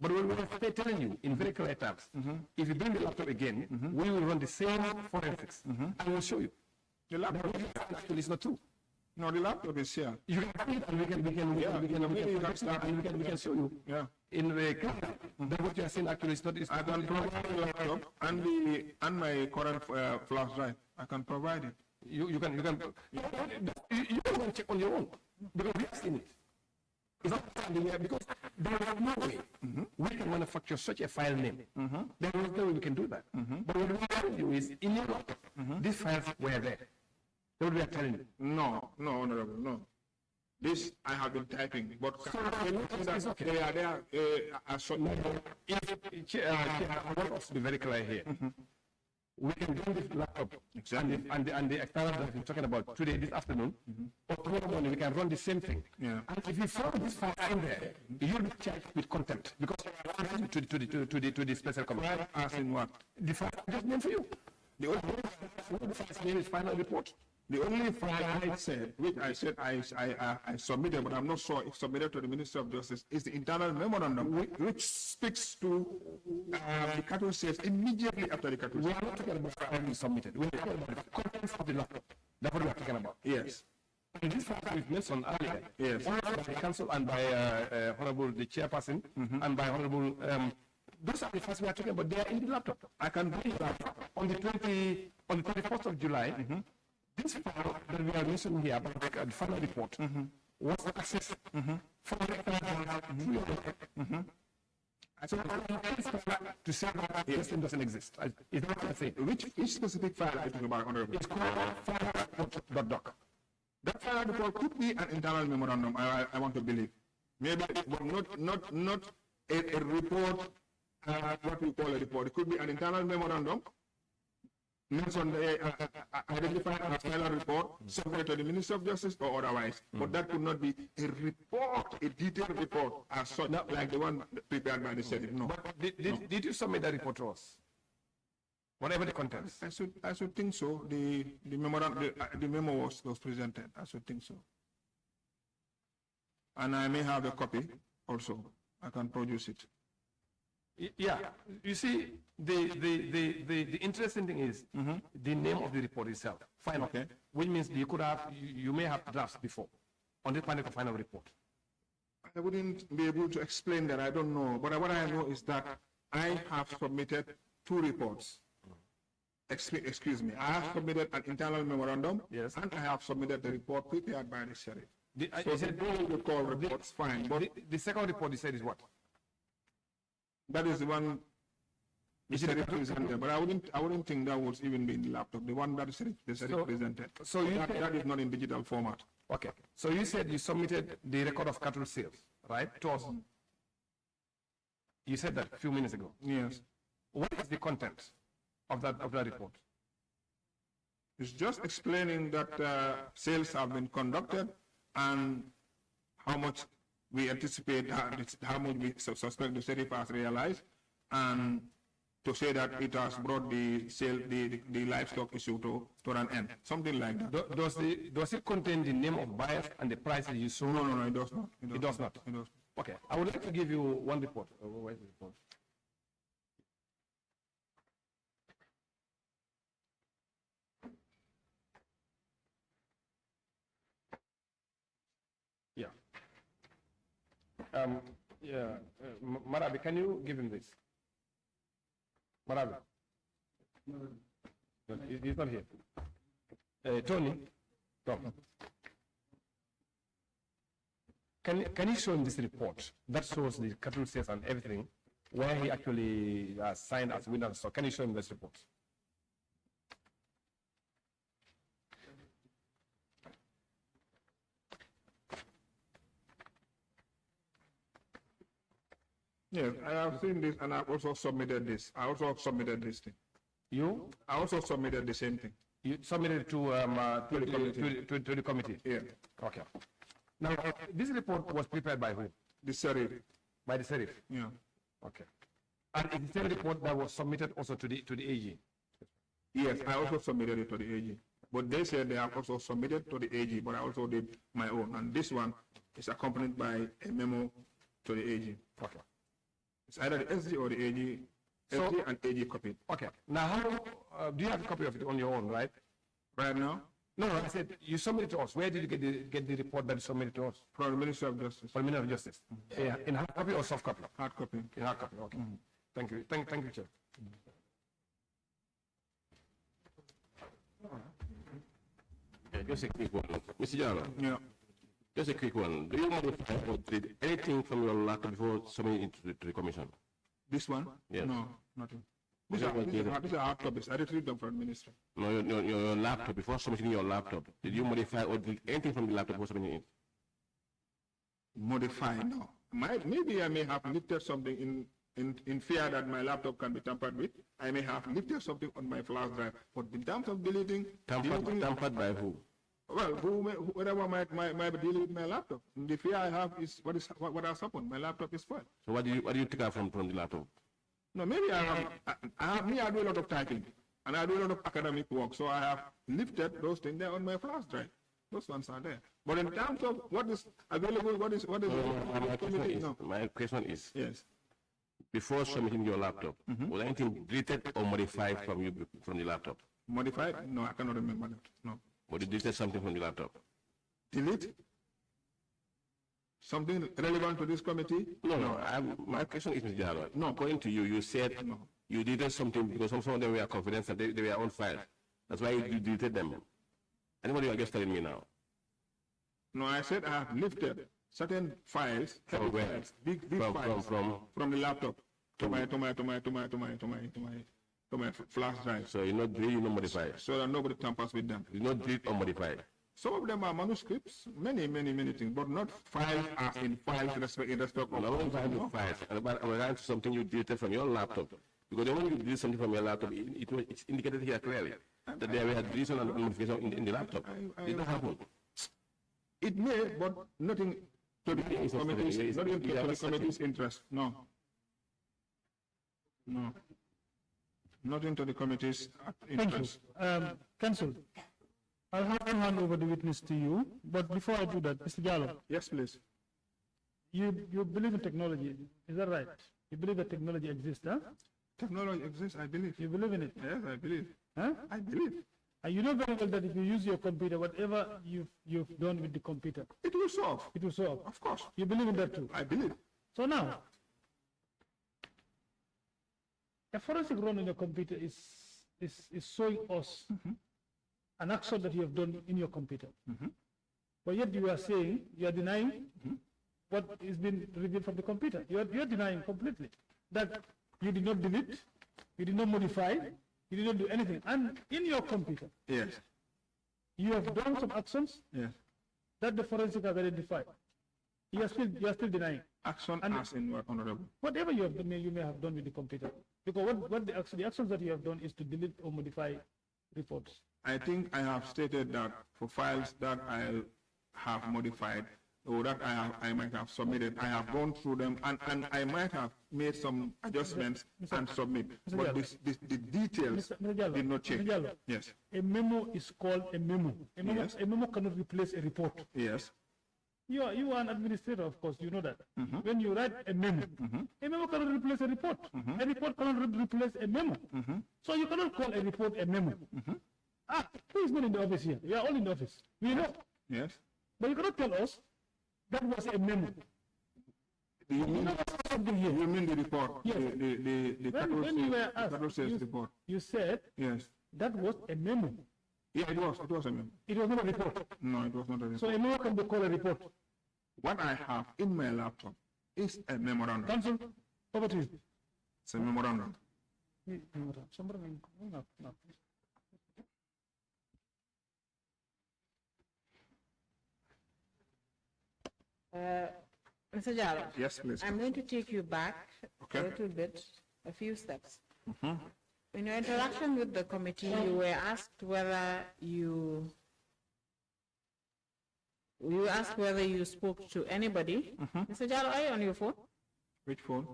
But we were telling you in very clear terms, if you bring the laptop again, we will run the same forensics, and we'll show you. The laptop actually is not true. No, the laptop is here. You can see it, and we can show you. Yeah. In the camera, that what you are saying actually is not. I can provide the laptop and my current flash drive. I can provide it. You can go and check on your own, because we have seen it. It's not standing here because there is no way we can manufacture such a file name. There is no way we can do that. But what we can do is, in your laptop, these files were there. That's what we are telling you. No, Honorable, no. This I have been typing, but it's okay. They are there. I want us to be very clear here. We can bring this laptop and the external that we're talking about today, this afternoon, or tomorrow morning, we can run the same thing. Yeah. And if you found this file in there, you'll be charged with contempt because to the special committee. As in what? The file just named for you. The file's name is final report. The only file I said, which I said I submitted, but I'm not sure if submitted to the Minister of Justice, is the internal memorandum, which speaks to the cattle sales immediately after the cattle We sales. are not talking about file we submitted. We are talking about the contents of the laptop. That's what we are talking about. Yes. And this fact we've mentioned earlier, Yes. by the council and by Honorable the chairperson and by Honorable, those are the facts we are talking about. They are in the laptop. I can bring that on the 31st of July. This file that we are mentioning here about the final report was accessed for So to say that this thing doesn't exist. Is that what I say? Which specific file are you talking about, Honorable? It's called final.doc. That final report could be an internal memorandum, I want to believe. Maybe, but not a report, what we call a report. It could be an internal memorandum, mentioned, identified as a final report, submitted to the Minister of Justice or otherwise. But that could not be a report, a detailed report as such, like the one prepared by the Senate. No. But did you submit that report to us? Whatever the contents. I should think so. The memorandum, the memo was presented. I should think so. And I may have a copy also. I can produce it. Yeah, you see, the interesting thing is the name of the report itself, final, Okay. which means you may have drafts before on the final report. I wouldn't be able to explain that. I don't know. But what I know is that I have submitted 2 reports. Excuse me. I have submitted an internal memorandum. Yes. And I have submitted the report prepared by the sheriff. You said You call reports fine, but the second report you said is what? that is the one the sheriff presented. But I wouldn't think that would even be in the laptop. The one that the sheriff presented. So you that is not in digital format. Okay. So you said you submitted the record of cattle sales, right, to us. You said that a few minutes ago. Yes. What is the content of that report? It's just explaining that sales have been conducted and how much we anticipate, how much we suspect the sheriff has realized, and to say that it has brought the livestock issue to an end, something like that. Does it contain the name of buyers and the prices you sold? No, it does not. It does not. It does. Okay, I would like to give you one report. Where's the report? Yeah. Marabi, can you give him this? Marabi. He's not here. Tony, come. Can you show him this report that shows the cattle sales and everything, where he actually signed as winner? So can you show him this report? Yes, I have seen this and I've also submitted this. I also submitted this thing. You? I also submitted the same thing. You submitted to the committee? Yeah. Okay. Now, this report was prepared by who? The sheriff. By the sheriff? Yeah. Okay. And it's the same report that was submitted also to the AG? Yes, I also submitted it to the AG. But they said they have also submitted to the AG, but I also did my own. And this one is accompanied by a memo to the AG. Okay. It's either the SG or the AG, SG and AG copied. Okay. Now, how do you have a copy of it on your own, right? Right now, No, I said you submitted to us. Where did you get the report that you submitted to us? from the Ministry of Justice, From the Minister of Justice. Yeah, in hard copy or soft copy? hard copy. In hard copy. Okay. Thank you. Thank you, Chair. Just a quick one. Mr. Jalo, Yeah. just a quick one. Do you modify or did anything from your laptop before submitting it to the commission? This one? Yes. No, nothing. These These are hard copies. I retrieved them from the ministry. No, your laptop, before submitting your laptop, did you modify or did anything from the laptop before submitting it? Modify, no. Maybe I may have lifted something in fear that my laptop can be tampered with. I may have lifted something on my flash drive. But in terms of deleting, Tampered by who? well, whoever might deal with my laptop. The fear I have is what has happened. My laptop is spoiled. So what do you take out from the laptop? No, maybe I do a lot of typing. And I do a lot of academic work, so I have lifted those things there on my flash drive. Those ones are there. But in terms of what is available, what is my question is, yes. Before submitting your laptop, was anything deleted or modified from the laptop? Modified? No, I cannot remember that. No. But you deleted something from the laptop? Delete? Something relevant to this committee? No. My question is, Mr. Jalo. No. According to you, you said you deleted something because some of them were confidential, they were on file. That's why you deleted them. Anybody are just telling me now? No, I said I have lifted certain files, From where? files, big files from the laptop to my flash drive. So you not delete, you not modify. So that nobody tampers with them. You not delete or modify. Some of them are manuscripts, many things, but not files as in files in respect of. No, files. But I'm referring to something you deleted from your laptop. Because when you delete something from your laptop, it's indicated here clearly that there were deletion and modification in the laptop. Did not happen. It may, but nothing to the committee's, not even to the committee's interest. No. Nothing to the committee's interest. Thank you. Council, I'll have to hand over the witness to you, but before I do that, Mr. Jallo, Yes, please. you believe in technology, is that right? You believe that technology exists, huh? Technology exists, I believe. You believe in it? Yes, I believe. Huh? I believe. And you know very well that if you use your computer, whatever you've done with the computer, It will solve. it will solve. Of course. You believe in that too? I believe. So now, a forensic run on your computer is showing us an action that you have done in your computer. But yet you are saying, you are denying what is being revealed from the computer. You are denying completely that you did not delete, you did not modify, you did not do anything. And in your computer, Yes. you have done some actions Yes. that the forensic have identified. You are still denying. Action as in what, Honorable? Whatever you have done, you may have done with the computer. Because what the actions that you have done is to delete or modify reports. I think I have stated that for files that I have modified or that I might have submitted, I have gone through them and I might have made some adjustments and submit. But the details Mr. Jallo, did not Mr. change. Jallo, Yes. a memo is called a memo. Yes. A memo cannot replace a report. Yes. You are an administrator, of course, you know that. When you write a memo cannot replace a report. A report cannot replace a memo. So you cannot call a report a memo. Who is not in the office here? We are all in the office. We know. Yes. But you cannot tell us that was a memo. You mean the report? Yes. The When you were cattle asked, sales report. you said Yes. that was a memo. Yeah, it was a memo. It was not a report. No, it was not a report. So a memo can be called a report. What I have in my laptop is a memorandum. Council, over to you. It's a memorandum. Mr. Jallo, Yes, please. I'm going to take you back a little bit, a few steps. In your interaction with the committee, you were asked whether you spoke to anybody. Mr. Jallo, are you on your phone? Which phone?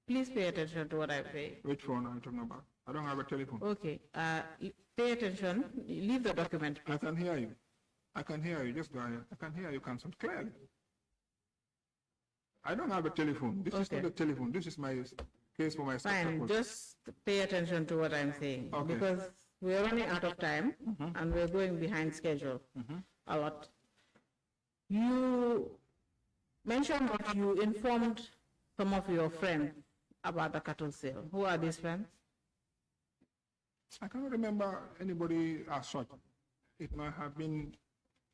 Please pay attention to what I say. Which phone are you talking about? I don't have a telephone. Okay. Pay attention. Leave the document. I can hear you. I can hear you. Just go ahead. I can hear you, Council, clearly. I don't have a telephone. This is not a telephone. This is my case for my Fine. Just pay attention to what I'm saying. Okay. Because we're running out of time and we're going behind schedule a lot. You mentioned that you informed some of your friends about the cattle sale. Who are these friends? I cannot remember anybody as such. It might have been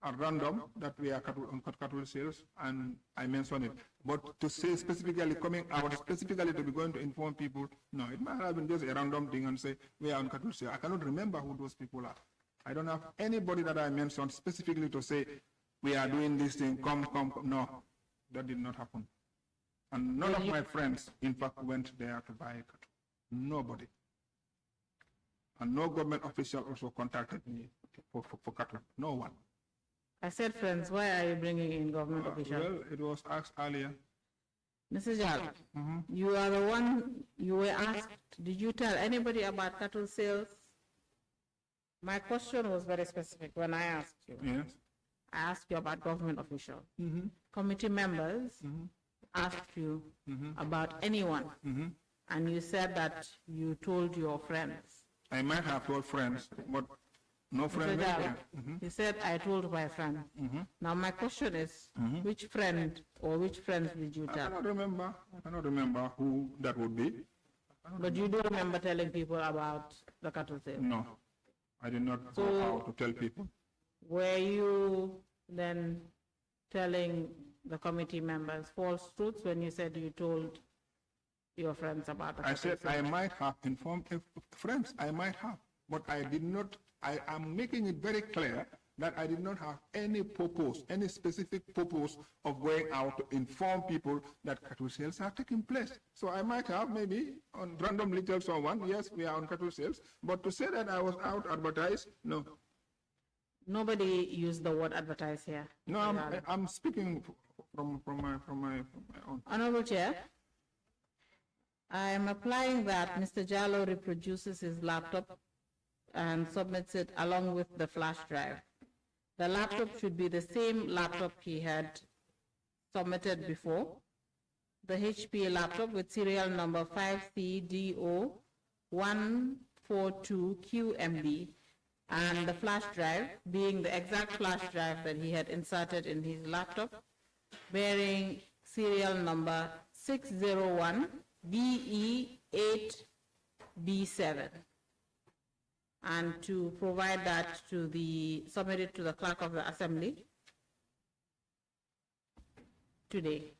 at random that we are cattle sales, and I mentioned it. But to say specifically, coming out specifically to be going to inform people, no, it might have been just a random thing and say, we are on cattle sale. I cannot remember who those people are. I don't have anybody that I mentioned specifically to say, we are doing this thing, come. No, that did not happen. And none of my friends, in fact, went there to buy cattle. Nobody. And no government official also contacted me for cattle. No one. I said friends. Why are you bringing in government officials? Well, it was asked earlier. Mrs. Jallo, you are the one, you were asked did you tell anybody about cattle sales? My question was very specific when I asked you. Yes. I asked you about government officials. Committee members asked you about anyone, and you said that you told your friends. I might have told friends, but no friends. He said, I told my friend. Now my question is, which friend or which friends did you I tell? cannot remember who that would be. But you do remember telling people about the cattle sale? No, I did not go out to tell people. Were you then telling the committee members false truths when you said you told your friends about the I cattle said sale? I might have informed friends, I might have, but I did not. I am making it very clear that I did not have any purpose, any specific purpose of going out to inform people that cattle sales are taking place. So I might have maybe on randomly tell someone, yes, we are on cattle sales, but to say that I was out advertised, no. Nobody used the word advertise here. No, I'm speaking from my own. Honorable Chair, I am applying that Mr. Jallo reproduces his laptop and submits it along with the flash drive. The laptop should be the same laptop he had submitted before. The HP laptop with serial number 5CDO142QMB, and the flash drive being the exact flash drive that he had inserted in his laptop, bearing serial number 601BE8B7. And to provide that to submit it to the clerk of the assembly today.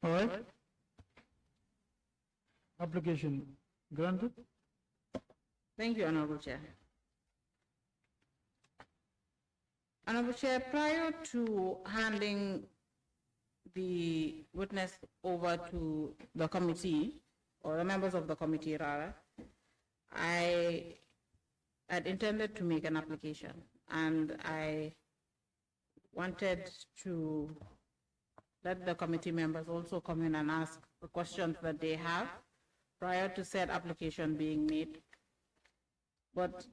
All right. Application granted. Thank you, Honorable Chair. Honorable Chair, prior to handing the witness over to the committee, or the members of the committee rather, I had intended to make an application, and I wanted to let the committee members also come in and ask the questions that they have prior to said application being made. But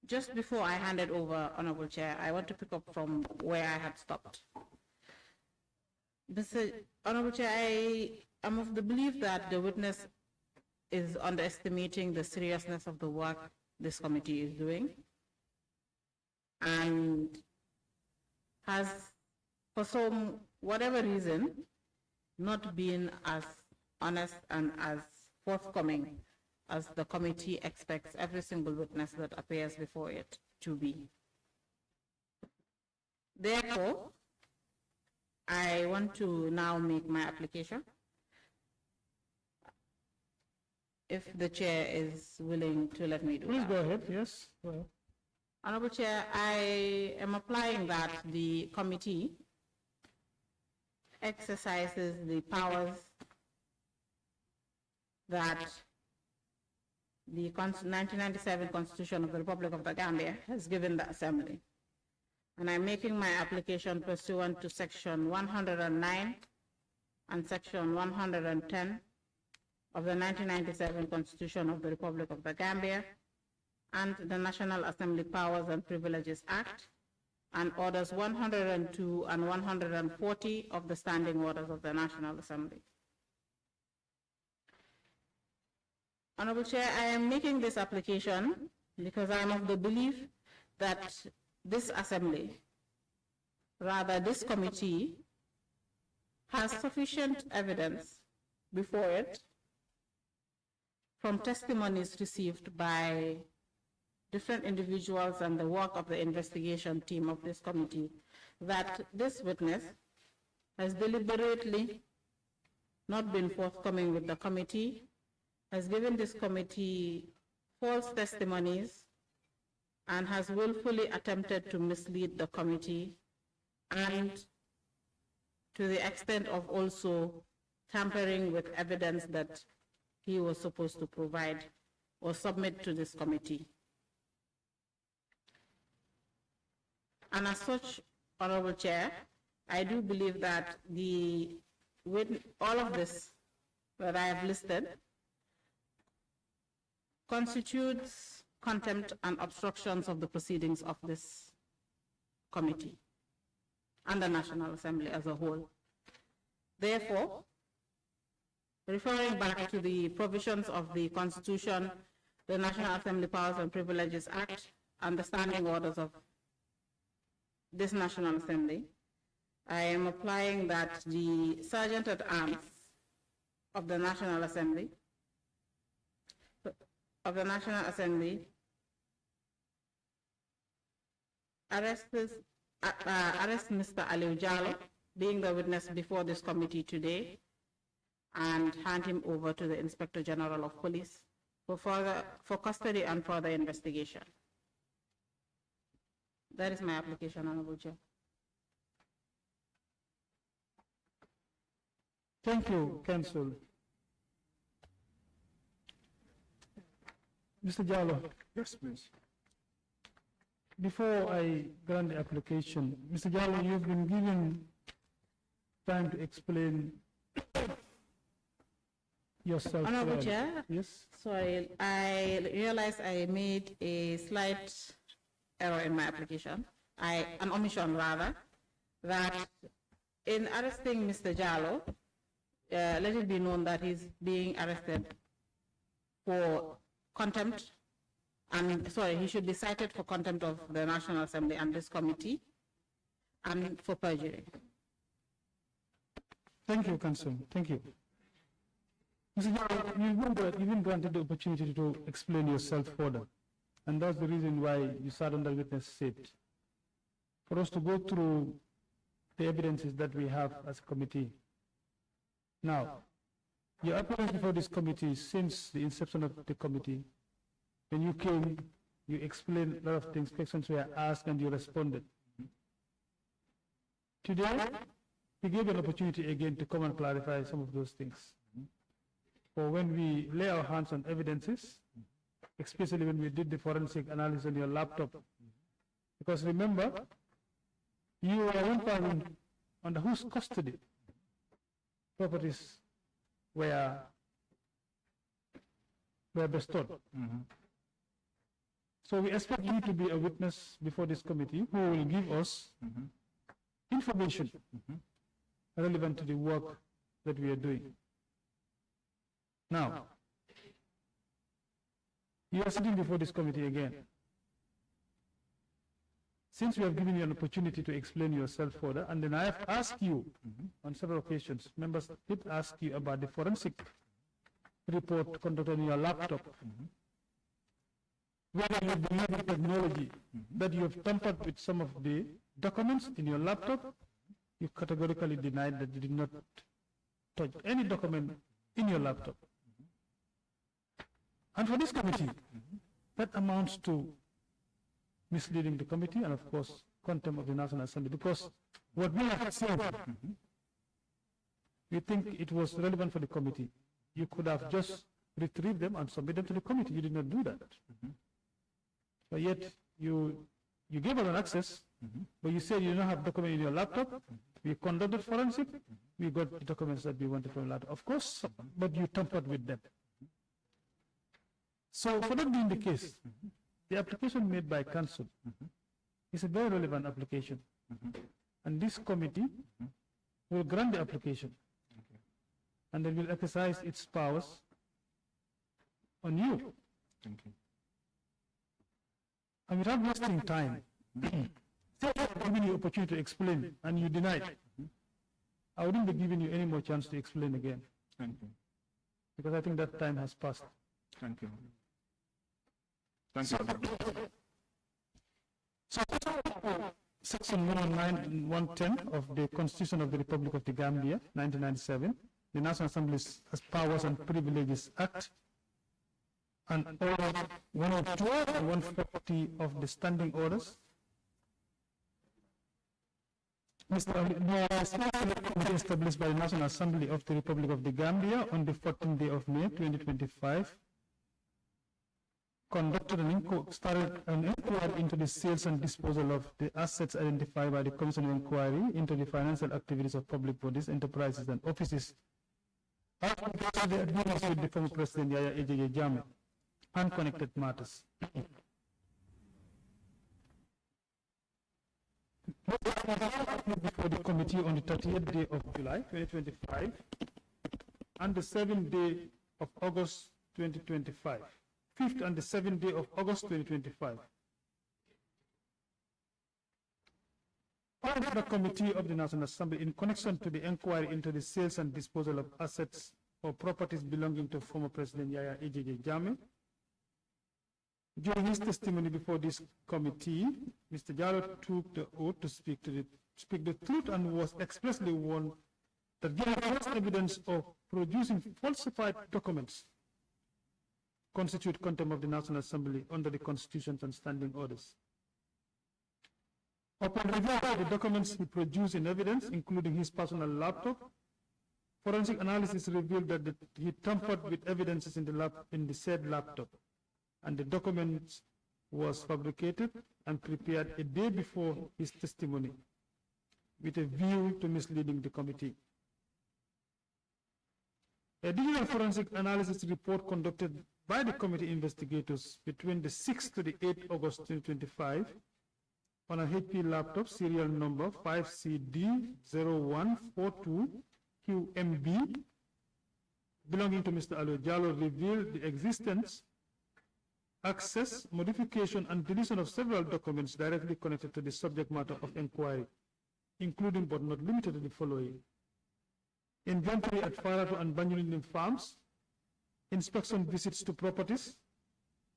just before I hand it over, Honorable Chair, I want to pick up from where I had stopped. Honorable Chair, I am of the belief that the witness is underestimating the seriousness of the work this committee is doing, and has, for some whatever reason, not been as honest and as forthcoming as the committee expects every single witness that appears before it to be. Therefore, I want to now make my application. If the chair is willing to let me do that. Please go ahead, yes. Go ahead. Honorable Chair, I am applying that the committee exercises the powers that the 1997 Constitution of the Republic of the Gambia has given the Assembly. And I'm making my application pursuant to Section 109 and Section 110 of the 1997 Constitution of the Republic of the Gambia, and the National Assembly Powers and Privileges Act, and Orders 102 and 140 of the Standing Orders of the National Assembly. Honorable Chair, I am making this application because I am of the belief that this Assembly, rather this committee, has sufficient evidence before it from testimonies received by different individuals and the work of the investigation team of this committee that this witness has deliberately not been forthcoming with the committee, has given this committee false testimonies, and has willfully attempted to mislead the committee, and to the extent of also tampering with evidence that he was supposed to provide or submit to this committee. And as such, Honorable Chair, I do believe that the with all of this that I have listed constitutes contempt and obstructions of the proceedings of this committee and the National Assembly as a whole. Therefore, referring back to the provisions of the Constitution, the National Assembly Powers and Privileges Act, and the standing orders of this National Assembly, I am applying that the Sergeant at Arms of the National Assembly arrest Mr. Aliu Jallow, being the witness before this committee today, and hand him over to the Inspector General of Police for custody and further investigation. That is my application, Honorable Chair. Thank you, Council. Mr. Jallow. Yes, please. Before I grant the application, Mr. Jallow, you've been given time to explain yourself. Honorable Chair. Yes. Sorry, I realized I made a slight error in my application, an omission rather, that in arresting Mr. Jallow, let it be known that he's being arrested for contempt, and sorry, he should be cited for contempt of the National Assembly and this committee, and for perjury. Thank you, Council. Thank you. Mr. Jallow, you've been granted the opportunity to explain yourself further, and that's the reason why you sat on the witness seat. For us to go through the evidences that we have as a committee. Now, your appearance before this committee since the inception of the committee, when you came, you explained a lot of things, questions were asked and you responded. Today, we gave an opportunity again to come and clarify some of those things. For when we lay our hands on evidences, especially when we did the forensic analysis on your laptop, because remember, you are one person under whose custody properties were bestowed. So we expect you to be a witness before this committee who will give us information relevant to the work that we are doing. Now, you are sitting before this committee again. Since we have given you an opportunity to explain yourself further, and then I have asked you on several occasions, members did ask you about the forensic report conducted on your laptop, whether you believe in technology, that you have tampered with some of the documents in your laptop. You categorically denied that you did not touch any document in your laptop. And for this committee, that amounts to misleading the committee and, of course, contempt of the National Assembly, because what we have said, we think it was relevant for the committee. You could have just retrieved them and submitted them to the committee. You did not do that. But yet, you gave us an access, but you said you don't have document in your laptop. We conducted forensic. We got the documents that we wanted from the laptop. Of course, but you tampered with them. So for that being the case, the application made by Council is a very relevant application. And this committee will grant the application. And they will exercise its powers on you. Thank you. And without wasting time, say I have given you opportunity to explain and you denied, I wouldn't be giving you any more chance to explain again. Thank you. Because I think that time has passed. Thank you. Thank you. So, Section 109 and 110 of the Constitution of the Republic of the Gambia, 1997, the National Assembly's Powers and Privileges Act, and Order 102 and 140 of the Standing Orders. Mr. Committee established by the National Assembly of the Republic of the Gambia on the 14th day of May 2025 started an inquiry into the sales and disposal of the assets identified by the Commission of Inquiry into the financial activities of public bodies, enterprises, and offices after the agreements with the former President Yaya AJJ Jammeh and connected matters. Before the committee on the 30th day of July 2025 and the 7th day of August 2025. 5th and the 7th day of August 2025. Part of the Committee of the National Assembly in connection to the inquiry into the sales and disposal of assets or properties belonging to former President Yaya AJJ Jammeh. During his testimony before this committee, Mr. Jalloh took the oath to speak the truth and was expressly warned that giving false evidence of producing falsified documents constitute contempt of the National Assembly under the constitutions and standing orders. Upon review of the documents he produced in evidence, including his personal laptop, forensic analysis revealed that he tampered with evidences in the said laptop, and the documents was fabricated and prepared a day before his testimony with a view to misleading the committee. A digital forensic analysis report conducted by the committee investigators between the 6th to the 8th August 2025 on a HP laptop serial number 5CD0142QMB belonging to Mr. Aloy Jalloh revealed the existence, access, modification, and deletion of several documents directly connected to the subject matter of inquiry, including but not limited to the following: inventory at Farato and Banyulin farms, inspection visits to properties,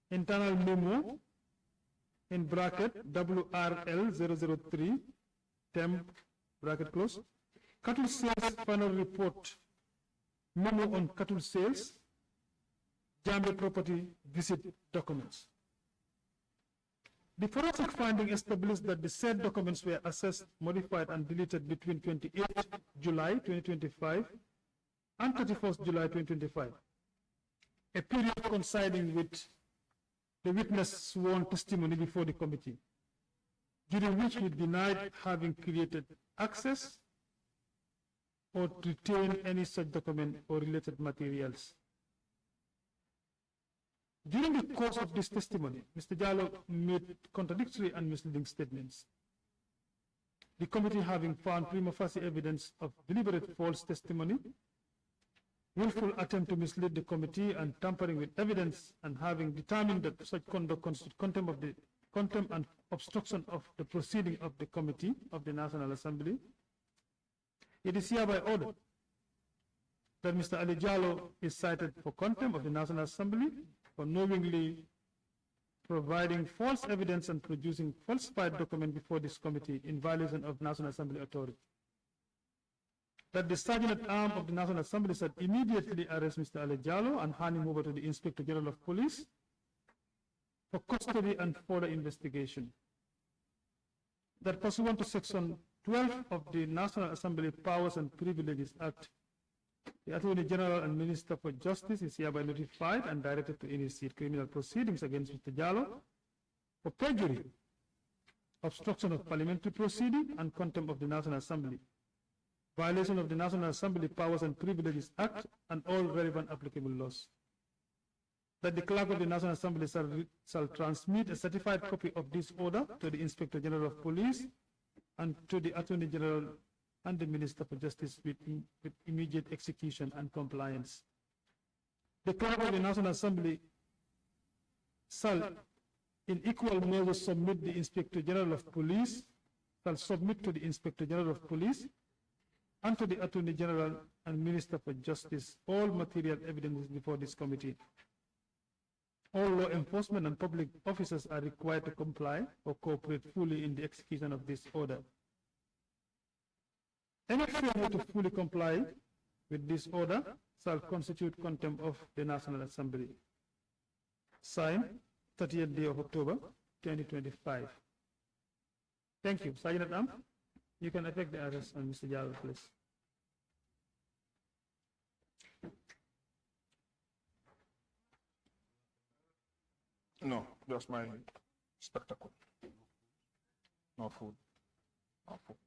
internal memo, in bracket WRL003, temp, bracket close, cattle sales final report, memo on cattle sales, Jammeh property visit documents. The forensic finding established that the said documents were assessed, modified, and deleted between 28 July 2025 and 31st July 2025, a period coinciding with the witness sworn testimony before the committee, during which he denied having created access or retained any such document or related materials. During the course of this testimony, Mr. Jalloh made contradictory and misleading statements. The committee, having found prima facie evidence of deliberate false testimony, willful attempt to mislead the committee, and tampering with evidence, and having determined that such conduct constitutes contempt and obstruction of the proceeding of the committee of the National Assembly, it is hereby ordered that Mr. Ali Jalloh is cited for contempt of the National Assembly for knowingly providing false evidence and producing falsified document before this committee in violation of National Assembly authority. That the Sergeant-at-Arms of the National Assembly should immediately arrest Mr. Ali Jalloh and hand him over to the Inspector General of Police for custody and further investigation. That pursuant to Section 12 of the National Assembly Powers and Privileges Act, the Attorney General and Minister for Justice is hereby notified and directed to initiate criminal proceedings against Mr. Jalloh for perjury, obstruction of parliamentary proceeding, and contempt of the National Assembly, violation of the National Assembly Powers and Privileges Act, and all relevant applicable laws. That the Clerk of the National Assembly shall transmit a certified copy of this order to the Inspector General of Police and to the Attorney General and the Minister for Justice with immediate execution and compliance. The Clerk of the National Assembly shall in equal measure submit the Inspector General of Police, shall submit to the Inspector General of Police and to the Attorney General and Minister for Justice all material evidence before this committee. All law enforcement and public officers are required to comply or cooperate fully in the execution of this order. Any failure to fully comply with this order shall constitute contempt of the National Assembly. Signed, 30th day of October, 2025. Thank you. Sergeant-at-Arms, you can effect the arrest on Mr. Jalloh, please. No, just my spectacle. No food. No food.